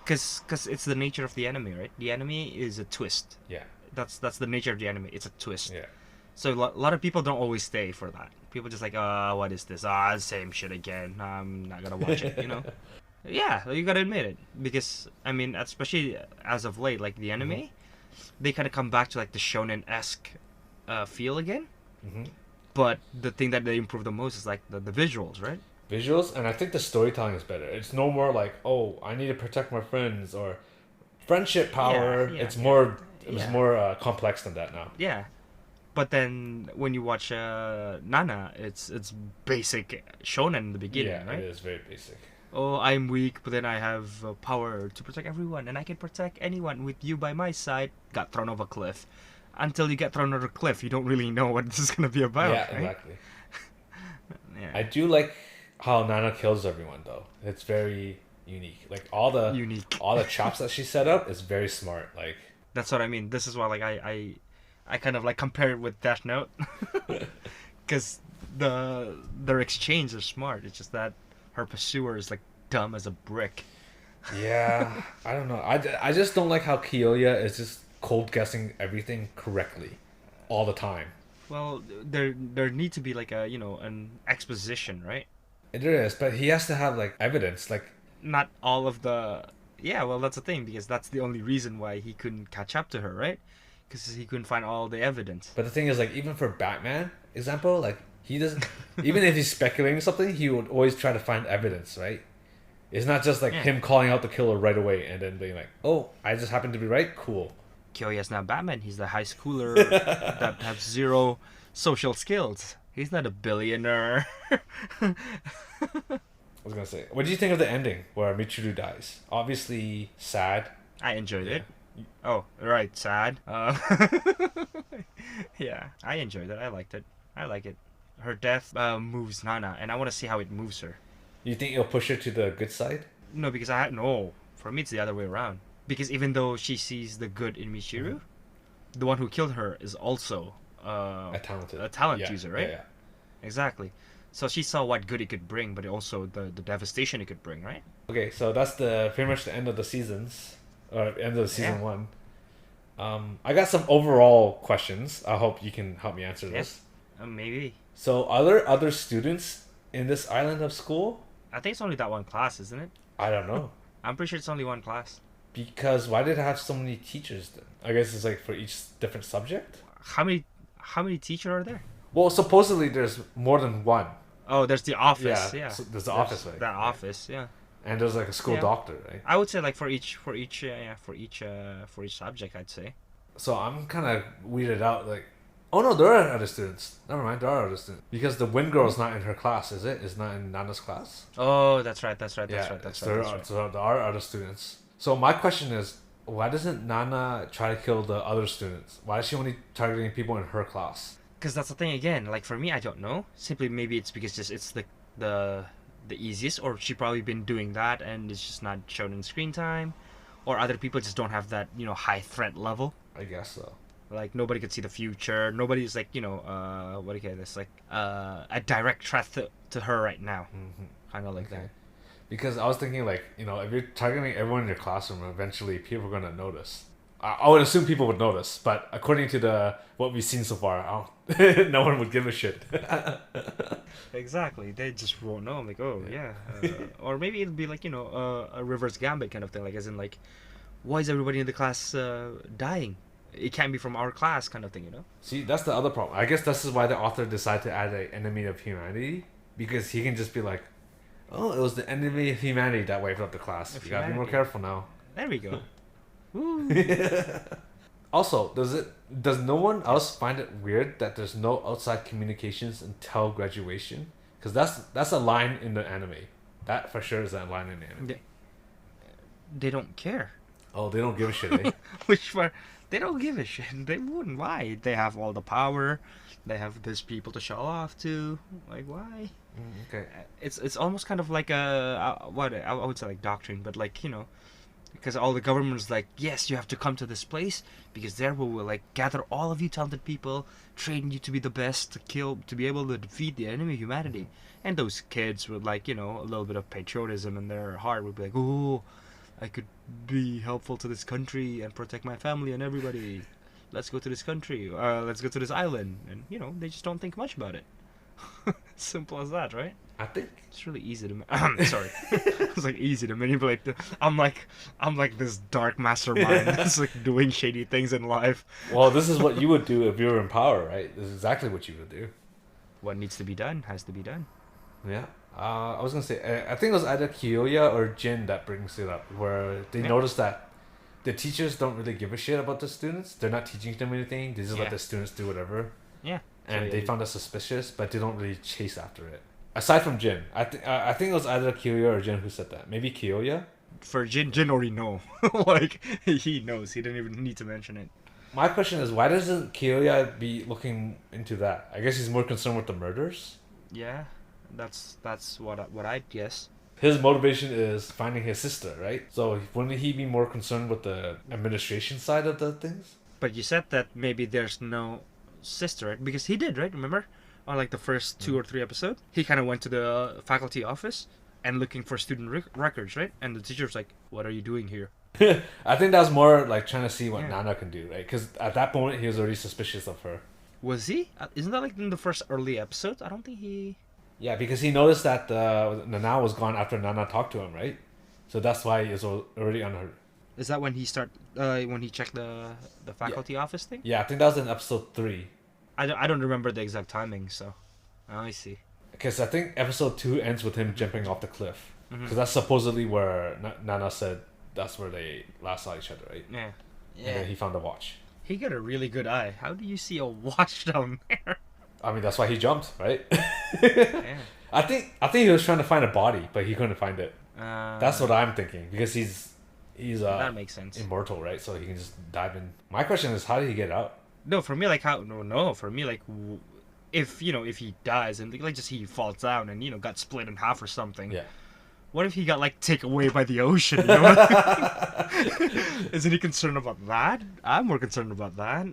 Because it's the nature of the anime, right? The anime is a twist. Yeah. That's the nature of the anime. It's a twist. Yeah. So a lot of people don't always stay for that. People just like, what is this? Same shit again. I'm not gonna watch it. You know? Yeah, you gotta admit it because I mean, especially as of late, like the anime, they kind of come back to like the shonen-esque feel again. hmm But the thing that they improve the most is like the visuals, right? Visuals, and I think the storytelling is better. It's no more like, oh, I need to protect my friends or friendship power. Yeah, It's yeah. more, it was Yeah. more complex than that now. Yeah. But then when you watch Nana, it's basic shonen in the beginning, Yeah, right? it is very basic. Oh, I'm weak, but then I have power to protect everyone, and I can protect anyone with you by my side. Got thrown off a cliff. Until you get thrown over a cliff, you don't really know what this is gonna be about, Yeah, right? exactly. Yeah. I do like how Nana kills everyone though. It's very unique. Like all the Unique. all the traps that she set up is very smart. Like That's what I mean. This is why, like, I kind of like compare it with Death Note, because their exchange is smart. It's just that her pursuer is like dumb as a brick. yeah, I don't know. I just don't like how Kyoya is just cold guessing everything correctly all the time. Well, there need to be like a an exposition, right? There is, but he has to have like evidence. Like Not all of the. Yeah, well, that's the thing because that's the only reason why he couldn't catch up to her, right? Because he couldn't find all the evidence. but the thing is, like, even for Batman example, like he doesn't. Even if he's speculating something, he would always try to find evidence, right? It's not just like Yeah. him calling out the killer right away and then being like, "Oh, I just happen to be right. Cool." Kyoya's not Batman. He's the high schooler that has zero social skills. He's not a billionaire. I was gonna say, what do you think of the ending where Michiru dies? Obviously sad. I enjoyed Yeah. it. Oh, right, sad. Yeah, I enjoyed it. I liked it. I like it. Her death moves Nana, and I want to see how it moves her. You think it'll push her to the good side? No, because no. For me, it's the other way around. Because even though she sees the good in Michiru, the one who killed her is also A talented. a talent Yeah, user, right? Yeah, Exactly. So she saw what good it could bring, but also the devastation it could bring, right? yeah. Okay, so that's the pretty much the end of the seasons, or end of season Yeah. 1. I got some overall questions. I hope you can help me answer this. Maybe. So, are there other students in this island of school? I think it's only that one class, isn't it? I don't know. I'm pretty sure it's only one class. Because why did it have so many teachers then? I guess it's like for each different subject? How many teachers are there? Well, supposedly there's more than one. Oh, there's the office. Yeah. So there's the office, right? That office. Yeah. And there's like a school Yeah. doctor, right? I would say like for each subject, I'd say. So I'm kind of weirded out. Like, oh no, there are other students. Never mind, there are other students. Because the Wind Girl's not in her class, is it? It's not in Nana's class. Oh, that's right. That's right. So there are other students. So my question is, why doesn't Nana try to kill the other students? Why is she only targeting people in her class? Because that's the thing again. Like for me, I don't know. Simply maybe it's because just it's the easiest, or she probably been doing that and it's just not shown in screen time, or other people just don't have that high threat level. I guess so. Like nobody could see the future. Nobody's like what do you call this? Like a direct threat to her right now. Kind of like that. Because I was thinking, like, if you're targeting everyone in your classroom, eventually people are gonna notice. I would assume people would notice, but according to what we've seen so far, no one would give a shit. Exactly. They just won't know. I'm like, oh yeah, or maybe it'll be like a reverse gambit kind of thing. Like as in like, why is everybody in the class dying? It can't be from our class kind of thing. See, that's the other problem. I guess this is why the author decided to add an enemy of humanity, because he can just be like, Oh, it was the enemy of humanity that wiped out the class. Of You gotta be more humanity. careful now. There we go. Woo. Also, does no one else find it weird that there's no outside communications until graduation? Because that's a line in the anime. That for sure is a line in the anime. They don't care. Oh, they don't give a shit, eh? Which part? They don't give a shit. They wouldn't. Why? They have all the power. They have these people to show off to. Like, why? Okay. It's almost kind of like a what I would say like doctrine, but like because all the government's like, yes, you have to come to this place because there we will like gather all of you talented people, train you to be the best, to be able to defeat the enemy of humanity. And those kids with like a little bit of patriotism in their heart would be like, oh, I could be helpful to this country and protect my family and everybody. Let's go to this country. Let's go to this island. And they just don't think much about it. Simple as that, right? I think It's really easy to. Sorry, it's like easy to manipulate. I'm like this dark mastermind that's like doing shady things in life. Well, this is what you would do if you were in power, right? This is exactly what you would do. What needs to be done has to be done. Yeah. I was gonna say, I think it was either Kiyoya or Jin that brings it up, where they notice that the teachers don't really give a shit about the students. They're not teaching them anything. They just let the students do whatever. Yeah. And they found it suspicious, but they don't really chase after it. Aside from Jin, I think it was either Kiyoya or Jin who said that. Maybe Kiyoya. For Jin already know. Like he knows. He didn't even need to mention it. My question is, why doesn't Kiyoya be looking into that? I guess he's more concerned with the murders. Yeah, that's what I'd guess. His motivation is finding his sister, right? So wouldn't he be more concerned with the administration side of the things? But you said that maybe there's no sister, right? Because he did, right? Remember, on like the first 2 or 3 episodes, he kind of went to the faculty office and looking for student records, right? And the teacher's like, "What are you doing here?" I think that's more like trying to see what Nana can do, right? Because at that point he was already suspicious of her. Was he? Isn't that like in the first early episodes? I don't think he. Yeah, because he noticed that Nana was gone after Nana talked to him, right? So that's why he was already on her. Is that when he when he checked the faculty office thing? Yeah, I think that was in episode 3. I don't remember the exact timing, so. Oh, I see. Because I think episode 2 ends with him jumping off the cliff. Because that's supposedly where Nana said that's where they last saw each other, right? Yeah. And then he found a watch. He got a really good eye. How do you see a watch down there? I mean, that's why he jumped, right? Yeah. I think he was trying to find a body, but he couldn't find it. That's what I'm thinking, because he's that makes sense. immortal, right? So he can just dive in. My question is, how did he get out? No, for me, like how? No, for me, like if if he dies and like just he falls down and got split in half or something. Yeah. What if he got like taken away by the ocean? You know what I mean? Isn't he concerned about that? I'm more concerned about that.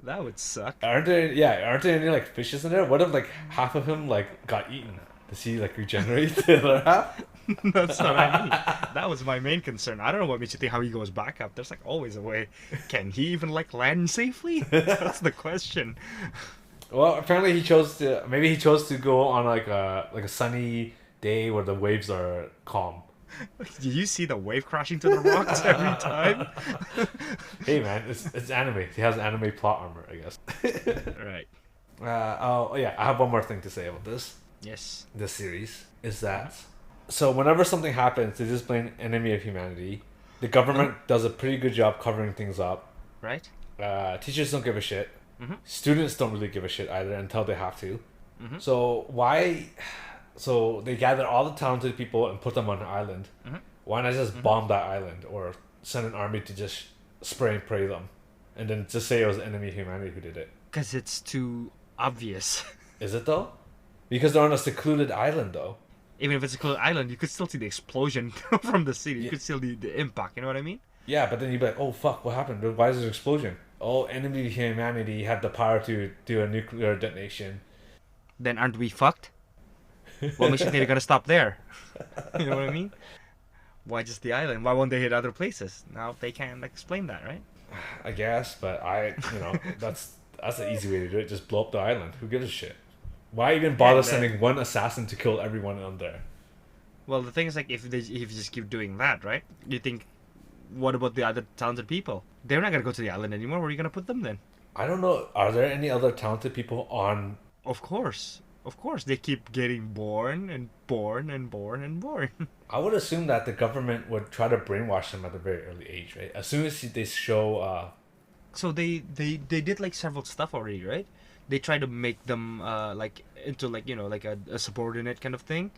That would suck. Aren't there any like fishes in there? What if like half of him like got eaten? Does he like regenerate the other half? That's what I mean. That was my main concern. I don't know what makes you think how he goes back up. There's like always a way. Can he even like land safely? That's the question. Well, apparently he chose to go on like a sunny day where the waves are calm. Do you see the wave crashing to the rocks every time? Hey man, it's anime. He has anime plot armor, I guess. Right. Oh yeah, I have one more thing to say about this. Yes. This series is that so whenever something happens, they just blame enemy of humanity. The government does a pretty good job covering things up. Right. Teachers don't give a shit. Mm-hmm. Students don't really give a shit either until they have to. Mm-hmm. So why? So they gather all the talented people and put them on an island. Mm-hmm. Why not just bomb that island or send an army to just spray and pray them, and then just say it was enemy of humanity who did it? Because it's too obvious. Is it though? Because they're on a secluded island though. Even if it's a closed island, you could still see the explosion from the city. You could still see the impact. You know what I mean? Yeah, but then you'd be like, oh fuck, what happened? Why is there an explosion? Oh, enemy of humanity had the power to do a nuclear detonation. Then aren't we fucked? What makes you think they're gonna stop there? You know what I mean? Why just the island? Why won't they hit other places? Now they can't explain that, right? I guess, but that's the easy way to do it. Just blow up the island. Who gives a shit? Why even bother sending one assassin to kill everyone on there? Well, the thing is, like, if you just keep doing that, right? You think, what about the other talented people? They're not gonna go to the island anymore. Where are you gonna put them then? I don't know. Are there any other talented people on? Of course. Of course, they keep getting born and born and born and born. I would assume that the government would try to brainwash them at a very early age, right? As soon as they show, So they did like several stuff already, right? They try to make them like into like like a subordinate kind of thing,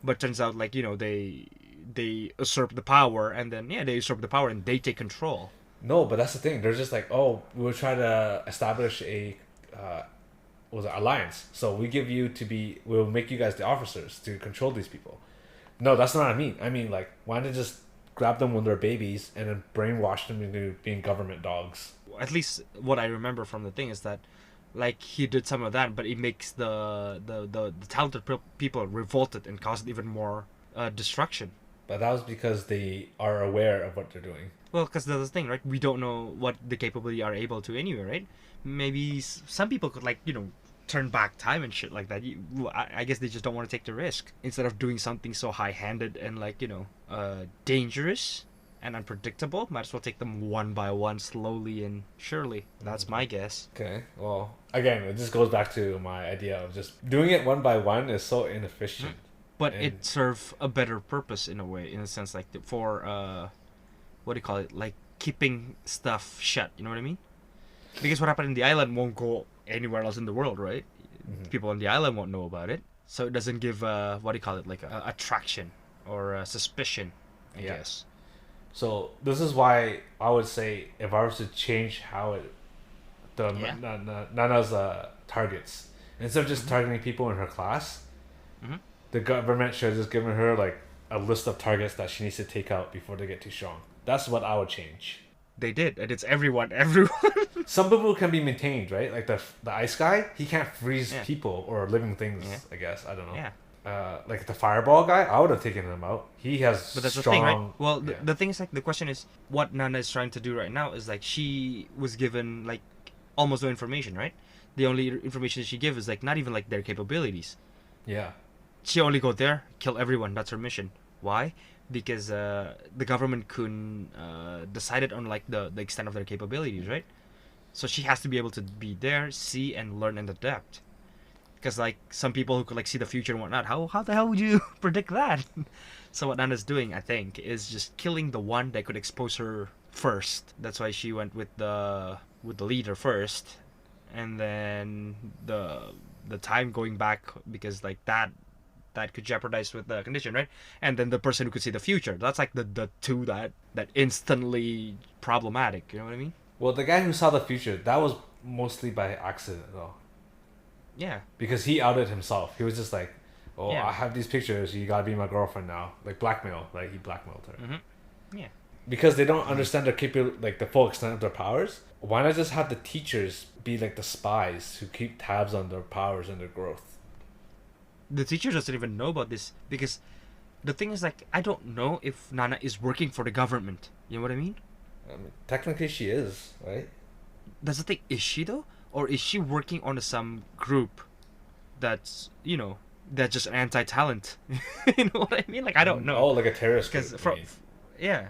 but turns out like they usurp the power, and then they usurp the power and they take control. no, but that's the thing. They're just like, oh, we'll try to establish a, what was it, alliance. So we'll make you guys the officers to control these people. No, that's not what I mean. I mean, like, why not just grab them when they're babies and then brainwash them into being government dogs? At least what I remember from the thing is that like he did some of that, but it makes the talented people revolted and caused even more destruction. But that was because they are aware of what they're doing. Well, because that's the thing, right? We don't know what the capability are able to anyway, right? Maybe some people could like turn back time and shit like that. I guess they just don't want to take the risk instead of doing something so high-handed and like dangerous and unpredictable. Might as well take them one by one, slowly and surely. That's my guess. Okay, well, again, it just goes back to my idea of just doing it one by one is so inefficient. But it serves a better purpose in a way, in a sense, like for what do you call it? Like keeping stuff shut. You know what I mean? Because what happened in the island won't go anywhere else in the world, right? Mm-hmm. People on the island won't know about it, so it doesn't give what do you call it? Like a attraction or a suspicion, I guess. So this is why I would say if I was to change how Nana's targets, instead of just targeting people in her class, the government should have just given her like a list of targets that she needs to take out before they get too strong. That's what I would change. They did, and it's everyone. Some people can be maintained, right? Like the ice guy, he can't freeze people or living things. I guess I don't know. Yeah. Like the fireball guy, I would have taken him out. He has But that's strong. the thing, right? Well, the thing is like the question is what Nana is trying to do right now is like she was given like almost no information, right? The only information she gave is like not even like their capabilities. Yeah. She only go there, kill everyone. That's her mission. Why? Because the government couldn't decided on like the extent of their capabilities, right? So she has to be able to be there, see and learn and adapt. Because like some people who could like see the future and whatnot, how the hell would you predict that? So what Nana's doing, I think, is just killing the one that could expose her first. That's why she went with the leader first, and then the time going back because like that could jeopardize with the condition, right? And then the person who could see the future. That's like the two that instantly problematic. You know what I mean? Well, the guy who saw the future, that was mostly by accident, though. Yeah. Because he outed himself. He was just like, "Oh, Yeah. I have these pictures. You gotta be my girlfriend now." Like blackmail. Like he blackmailed her. Mm-hmm. Yeah. Because they don't understand like the full extent of their powers. Why not just have the teachers be like the spies who keep tabs on their powers and their growth? The teacher doesn't even know about this because the thing is like I don't know if Nana is working for the government. You know what I mean? I mean, technically she is, right? That's the thing. Is she though, or is she working on some group that's that's just anti-talent? You know what I mean? Like I don't know. Oh, like a terrorist group. Because yeah.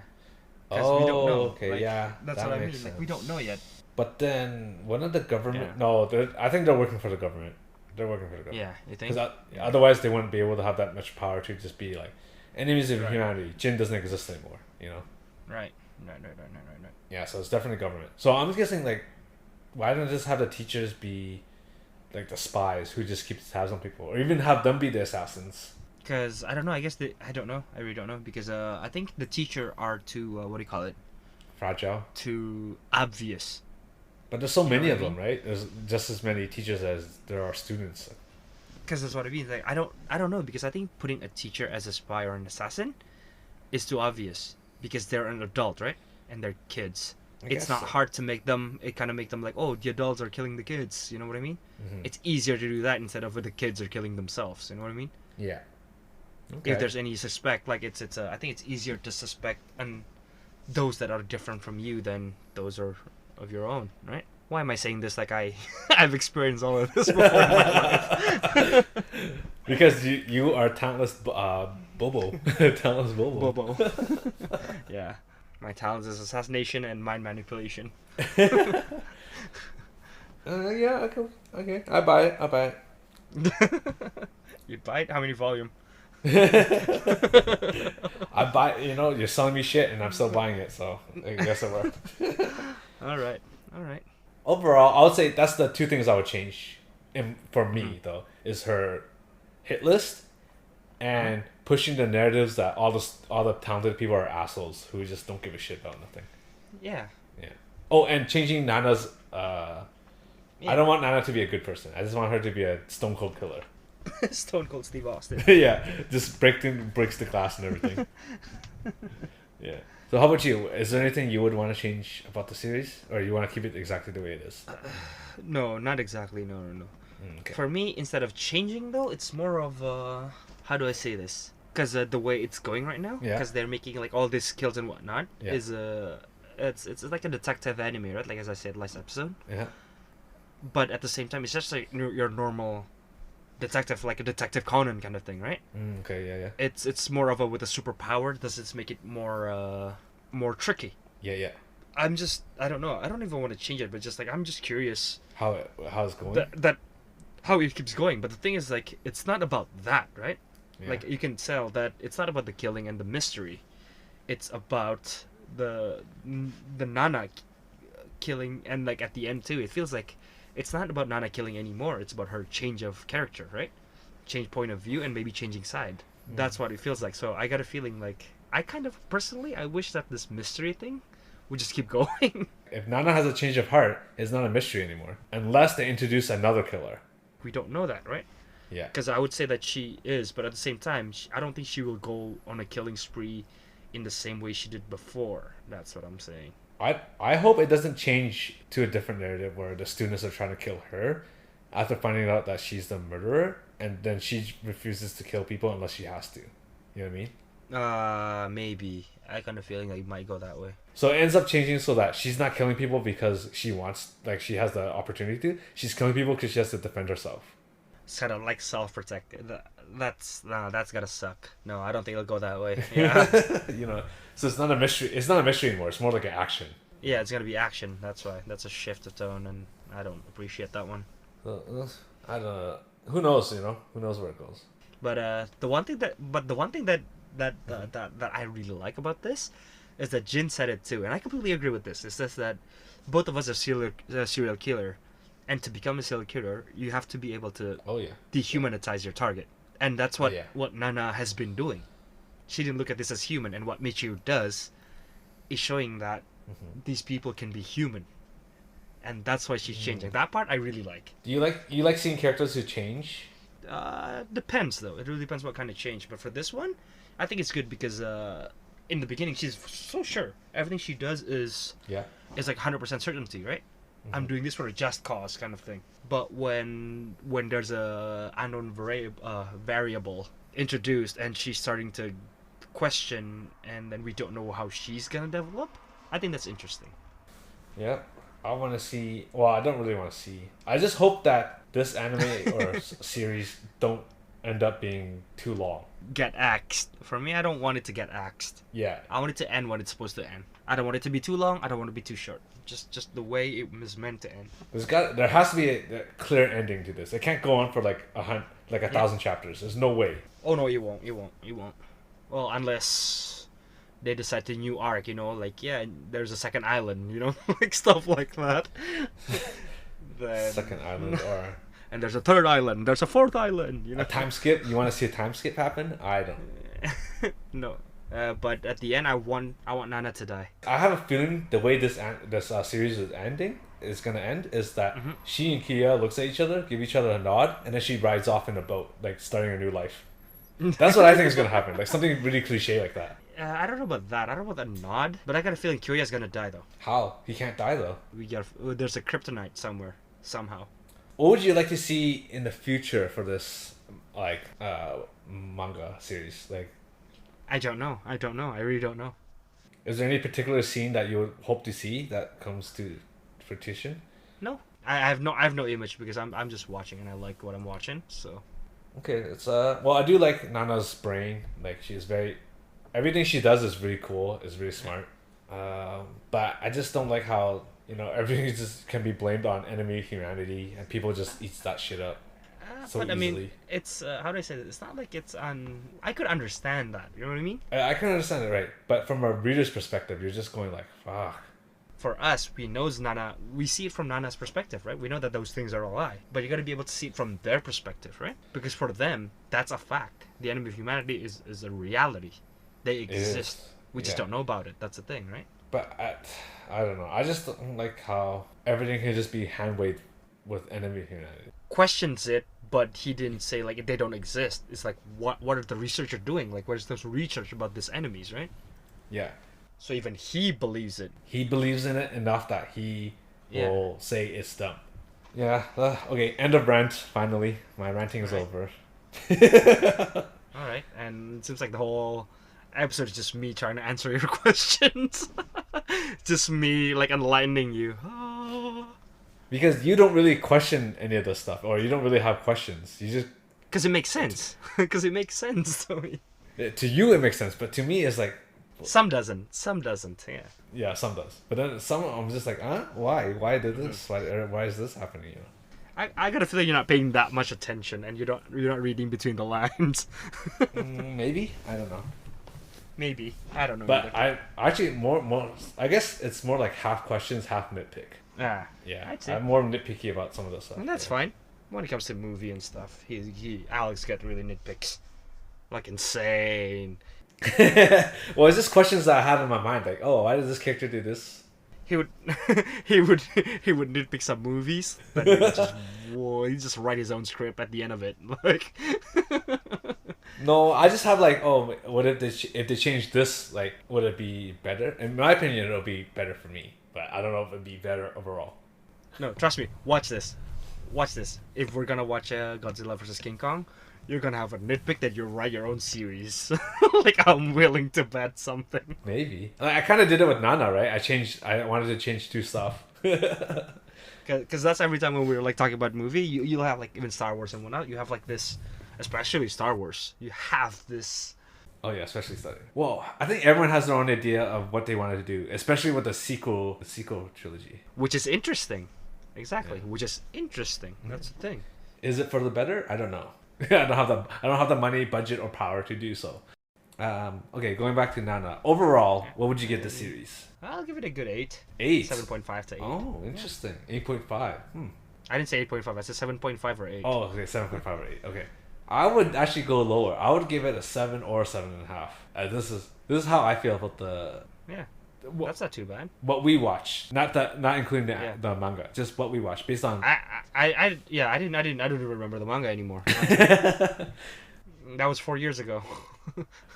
Oh, We don't know. okay, Like, yeah. That's that what I mean. makes sense. Like we don't know yet. But then, one of the government... Yeah. No, I think they're working for the government. They're working for the government. Yeah, you think? Because otherwise they wouldn't be able to have that much power to just be like, enemies of humanity. Jin doesn't exist anymore, you know? Right. Yeah, so it's definitely government. So I'm just guessing, like, why don't just have the teachers be, like, the spies who just keep tabs on people? Or even have them be the assassins? Because, I don't know, I guess I don't know. I really don't know. Because I think the teacher are too, what do you call it? Fragile. Too obvious. But there's so many of them, right? There's just as many teachers as there are students. Because that's what I mean. Like I don't know, because I think putting a teacher as a spy or an assassin is too obvious. Because they're an adult, right? And they're kids. It's not hard to make them... It kind of make them like, oh, the adults are killing the kids. You know what I mean? Mm-hmm. It's easier to do that instead of when the kids are killing themselves. You know what I mean? Yeah. Okay. If there's any suspect, like I think it's easier to suspect and those that are different from you than those are of your own, right? Why am I saying this like I've experienced all of this before in my life? Because you are talentless Bobo. Talentless Bobo. Yeah. My talent is assassination and mind manipulation. Yeah, okay. I buy it. You'd buy it? How many volume? I buy. You're selling me shit, and I'm still buying it. So I guess it worked. All right. All right. Overall, I would say that's the two things I would change. For me, Mm. though, is her hit list and pushing the narratives that all the talented people are assholes who just don't give a shit about nothing. Yeah. Yeah. Oh, and changing Nana's. I Yeah. don't want Nana to be a good person. I just want her to be a stone cold killer. Stone Cold Steve Austin. Yeah, just breaks the glass and everything. Yeah. So how about you? Is there anything you would want to change about the series, or you want to keep it exactly the way it is? No, not exactly. No, no, no. Okay. For me, instead of changing though, it's more of how do I say this? Because the way it's going right now, Yeah. because they're making like all these kills and whatnot, Yeah. is it's like a detective anime, right? Like as I said last episode. Yeah. But at the same time, it's just like your normal detective, like a Detective Conan kind of thing, right? Okay. Yeah. Yeah. It's more of a with a superpower. Does it make it more tricky? Yeah. Yeah. I don't know. I don't even want to change it, but just like I'm just curious How's it going? that how it keeps going. But the thing is, like, it's not about that, right? Yeah. Like you can tell that it's not about the killing and the mystery. It's about the Nana killing, and like at the end too, it feels like it's not about Nana killing anymore. It's about her change of character, right? Change point of view and maybe changing side. That's what it feels like. So I got a feeling like I kind of personally I wish that this mystery thing would just keep going. If Nana has a change of heart, it's not a mystery anymore, unless they introduce another killer. We don't know that, right? Yeah. Because I would say that she is, but at the same time, I don't think she will go on a killing spree in the same way she did before. That's what I'm saying. I hope it doesn't change to a different narrative where the students are trying to kill her after finding out that she's the murderer, and then she refuses to kill people unless she has to. You know what I mean? Maybe. I kind of feeling like it might go that way. So it ends up changing so that she's not killing people because she wants, like, she has the opportunity to. She's killing people because she has to defend herself. It's kind of like self-protected. That's gotta suck. No, I don't think it'll go that way. Yeah. So it's not a mystery. It's not a mystery anymore. It's more like an action. Yeah, it's gonna be action. That's why. That's a shift of tone, and I don't appreciate that one. I don't know. Who knows? Who knows where it goes? But the one thing that I really like about this is that Jin said it too, and I completely agree with this. It says that both of us are serial killer, and to become a serial killer, you have to be able to Oh yeah. dehumanize your target, and that's what Yeah. what Nana has been doing. She didn't look at this as human, and what Michiru does is showing that these people can be human, and that's why she's changing. That part I really like. Do you like seeing characters who change? Depends though. It really depends what kind of change. But for this one, I think it's good because in the beginning she's so sure everything she does is Yeah. like 100% certainty, right? I'm doing this for a just cause kind of thing. But when there's a unknown variable introduced and she's starting to question, and then we don't know how she's gonna develop, I think that's interesting. Yeah. I want to see. Well, I don't really want to see. I just hope that this anime or series don't end up being too long. Get axed. For me, I don't want it to get axed. Yeah. I want it to end when it's supposed to end. I don't want it to be too long. I don't want it to be too short. Just the way it was meant to end. There has to be a clear ending to this. It can't go on for like a thousand chapters. There's no way. Oh no, you won't. Well, unless they decide to new arc, like there's a second island, like stuff like that. Then, Second island or and there's a third island. There's a fourth island. a time skip. You want to see a time skip happen? I don't. No. But at the end, I want Nana to die. I have a feeling the way this series is gonna end is that she and Kia looks at each other, give each other a nod, and then she rides off in a boat, like starting a new life. That's what I think is gonna happen, like something really cliche like that. I don't know about that. I don't know about that nod. But I got a feeling Kyoya's gonna die though. How? He can't die though. There's a kryptonite somewhere, somehow. What would you like to see in the future for this manga series? Like, I don't know. I really don't know. is there any particular scene that you would hope to see that comes to fruition? No, I have no image because I'm just watching and I like what I'm watching. So Okay, it's well, I do like Nana's brain. Like, she's very, everything she does is really cool. Is really smart. But I just don't like how everything just can be blamed on enemy humanity and people just eats that shit up. so But I easily. mean, it's how do I say this? It's not like it's on. I could understand that. You know what I mean? I can understand it, right? But from a reader's perspective, you're just going like, fuck. For us, we knows Nana. We see it from Nana's perspective, right? We know that those things are a lie, but you got to be able to see it from their perspective, right? Because for them, that's a fact. The enemy of humanity is a reality. They exist. We just Yeah. don't know about it. That's the thing, right? But I don't know. I just don't like how everything can just be hand-waved with enemy humanity. Questions it, but he didn't say like they don't exist. It's like what are the researchers doing? Like where's this research about these enemies, right? Yeah. So even he believes it. He believes in it enough that he Yeah. will say it's dumb. Yeah. Okay. End of rant. Finally, my ranting is Right. over. All right, and it seems like the whole episode is just me trying to answer your questions. Just me like enlightening you. Because you don't really question any of this stuff, or you don't really have questions. You just Because it makes sense. Because it makes sense to me. to you it makes sense, but to me it's like, Some doesn't. Some doesn't. Yeah. yeah, some does. But then some I'm just like, huh? Why? Why did this? Why is this happening? You know? I got a feeling you're not paying that much attention, and you're not reading between the lines. Maybe I don't know. Maybe I don't know. But either. I actually more. I guess it's more like half questions, half nitpick. Yeah, I'd say. I'm more nitpicky about some of this stuff. And that's yeah. fine. When it comes to movie and stuff, Alex get really nitpicks, like insane. Well, it's just questions that I have in my mind, like, oh, why does this character do this? He would he would nitpick some movies, but he would just he just write his own script at the end of it, like. No, I just have like, oh, what if they change this? Like, would it be better? In my opinion, it'll be better for me, but I don't know if it'd be better overall. No, trust me. Watch this. Watch this. If we're gonna watch Godzilla vs King Kong, you're gonna have a nitpick that you write your own series. Like I'm willing to bet something. Maybe I kind of did it with Nana, right? I wanted to change two stuff. Because that's every time when we're like talking about movie, you'll have like even Star Wars and whatnot. You have like this, especially Star Wars. You have this. Oh yeah, especially starting. Well, I think everyone has their own idea of what they wanted to do, especially with the sequel trilogy. Which is interesting. Exactly. Yeah. Which is interesting. That's the thing. Is it for the better? I don't know. I don't have the money, budget, or power to do so. Okay, going back to Nana. Overall, what would you give the series? I'll give it a good 8. 8. 7.5 to 8. Oh, interesting. 8.5. I didn't say 8.5. I said 7.5 or 8. Oh, okay, 7.5 or 8. Okay. I would actually go lower. I would give it a 7 or 7.5. This is how I feel about the Yeah. That's not too bad. what we watch. Not including Yeah. the manga. Just what we watch based on I don't even remember the manga anymore. That was 4 years ago.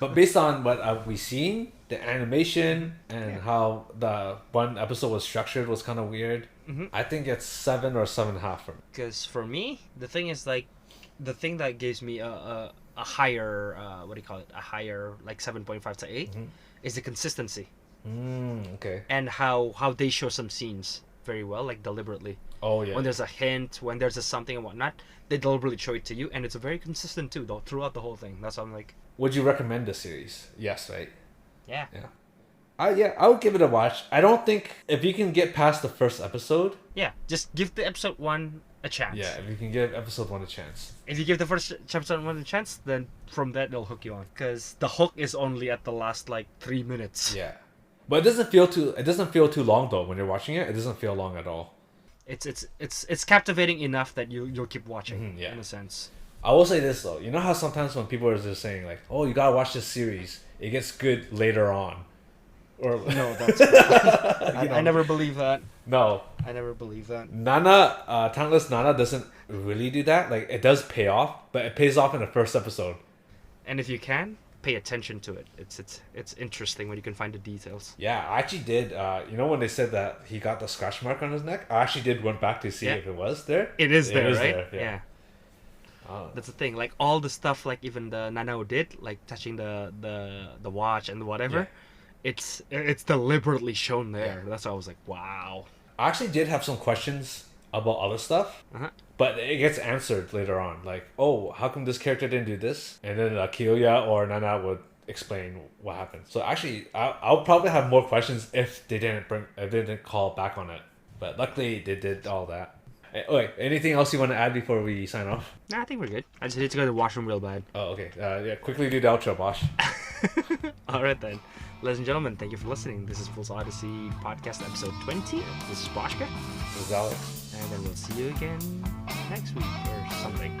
But based on what we seen, the animation and how the one episode was structured was kind of weird. I think it's 7 or 7.5 for me. Because for me, the thing is like, the thing that gives me a higher what do you call it? A higher like 7.5 to 8 is the consistency Okay. and how they show some scenes very well, like deliberately. Oh yeah. When there's a hint, when there's a something and whatnot, they deliberately show it to you, and it's very consistent too, though, throughout the whole thing. That's why I'm like, Would you recommend the series? Yes, right. yeah. I would give it a watch. I don't think if you can get past the first episode. Yeah, just give the episode 1 a chance. Yeah, if you can give episode 1 a chance. If you give the first episode 1 a chance, then from that they'll hook you on. Because the hook is only at the last like 3 minutes. Yeah, but it doesn't feel too long though when you're watching it. It doesn't feel long at all. It's captivating enough that you'll keep watching. Yeah. In a sense. I will say this though. You know how sometimes when people are just saying like, "Oh, you gotta watch this series. It gets good later on," or No, that's. I never believe that. no. I never believe that. Nana, Talentless Nana doesn't really do that. Like it does pay off, but it pays off in the first episode. And if you can pay attention to it, it's interesting when you can find the details. Yeah, I actually did. You know when they said that he got the scratch mark on his neck, I actually did went back to see if it was there. It is there, right? There, yeah. Oh. That's the thing. Like all the stuff, like even the Nanao did, like touching the watch and whatever, it's deliberately shown there. Yeah. That's why I was like, wow. I actually did have some questions about other stuff, but it gets answered later on. Like, oh, how come this character didn't do this? And then Kiyoya or Nana would explain what happened. So actually, I'll probably have more questions if they didn't call back on it. But luckily, they did all that. Wait, anything else you want to add before we sign off? Nah, I think we're good. I just need to go to the washroom real bad. Oh, okay. Yeah, quickly do the outro, Bosh. All right then, ladies and gentlemen, thank you for listening. This is Full Odyssey podcast episode 20. This is Boshka, This is Alex. and then we'll see you again next week or something.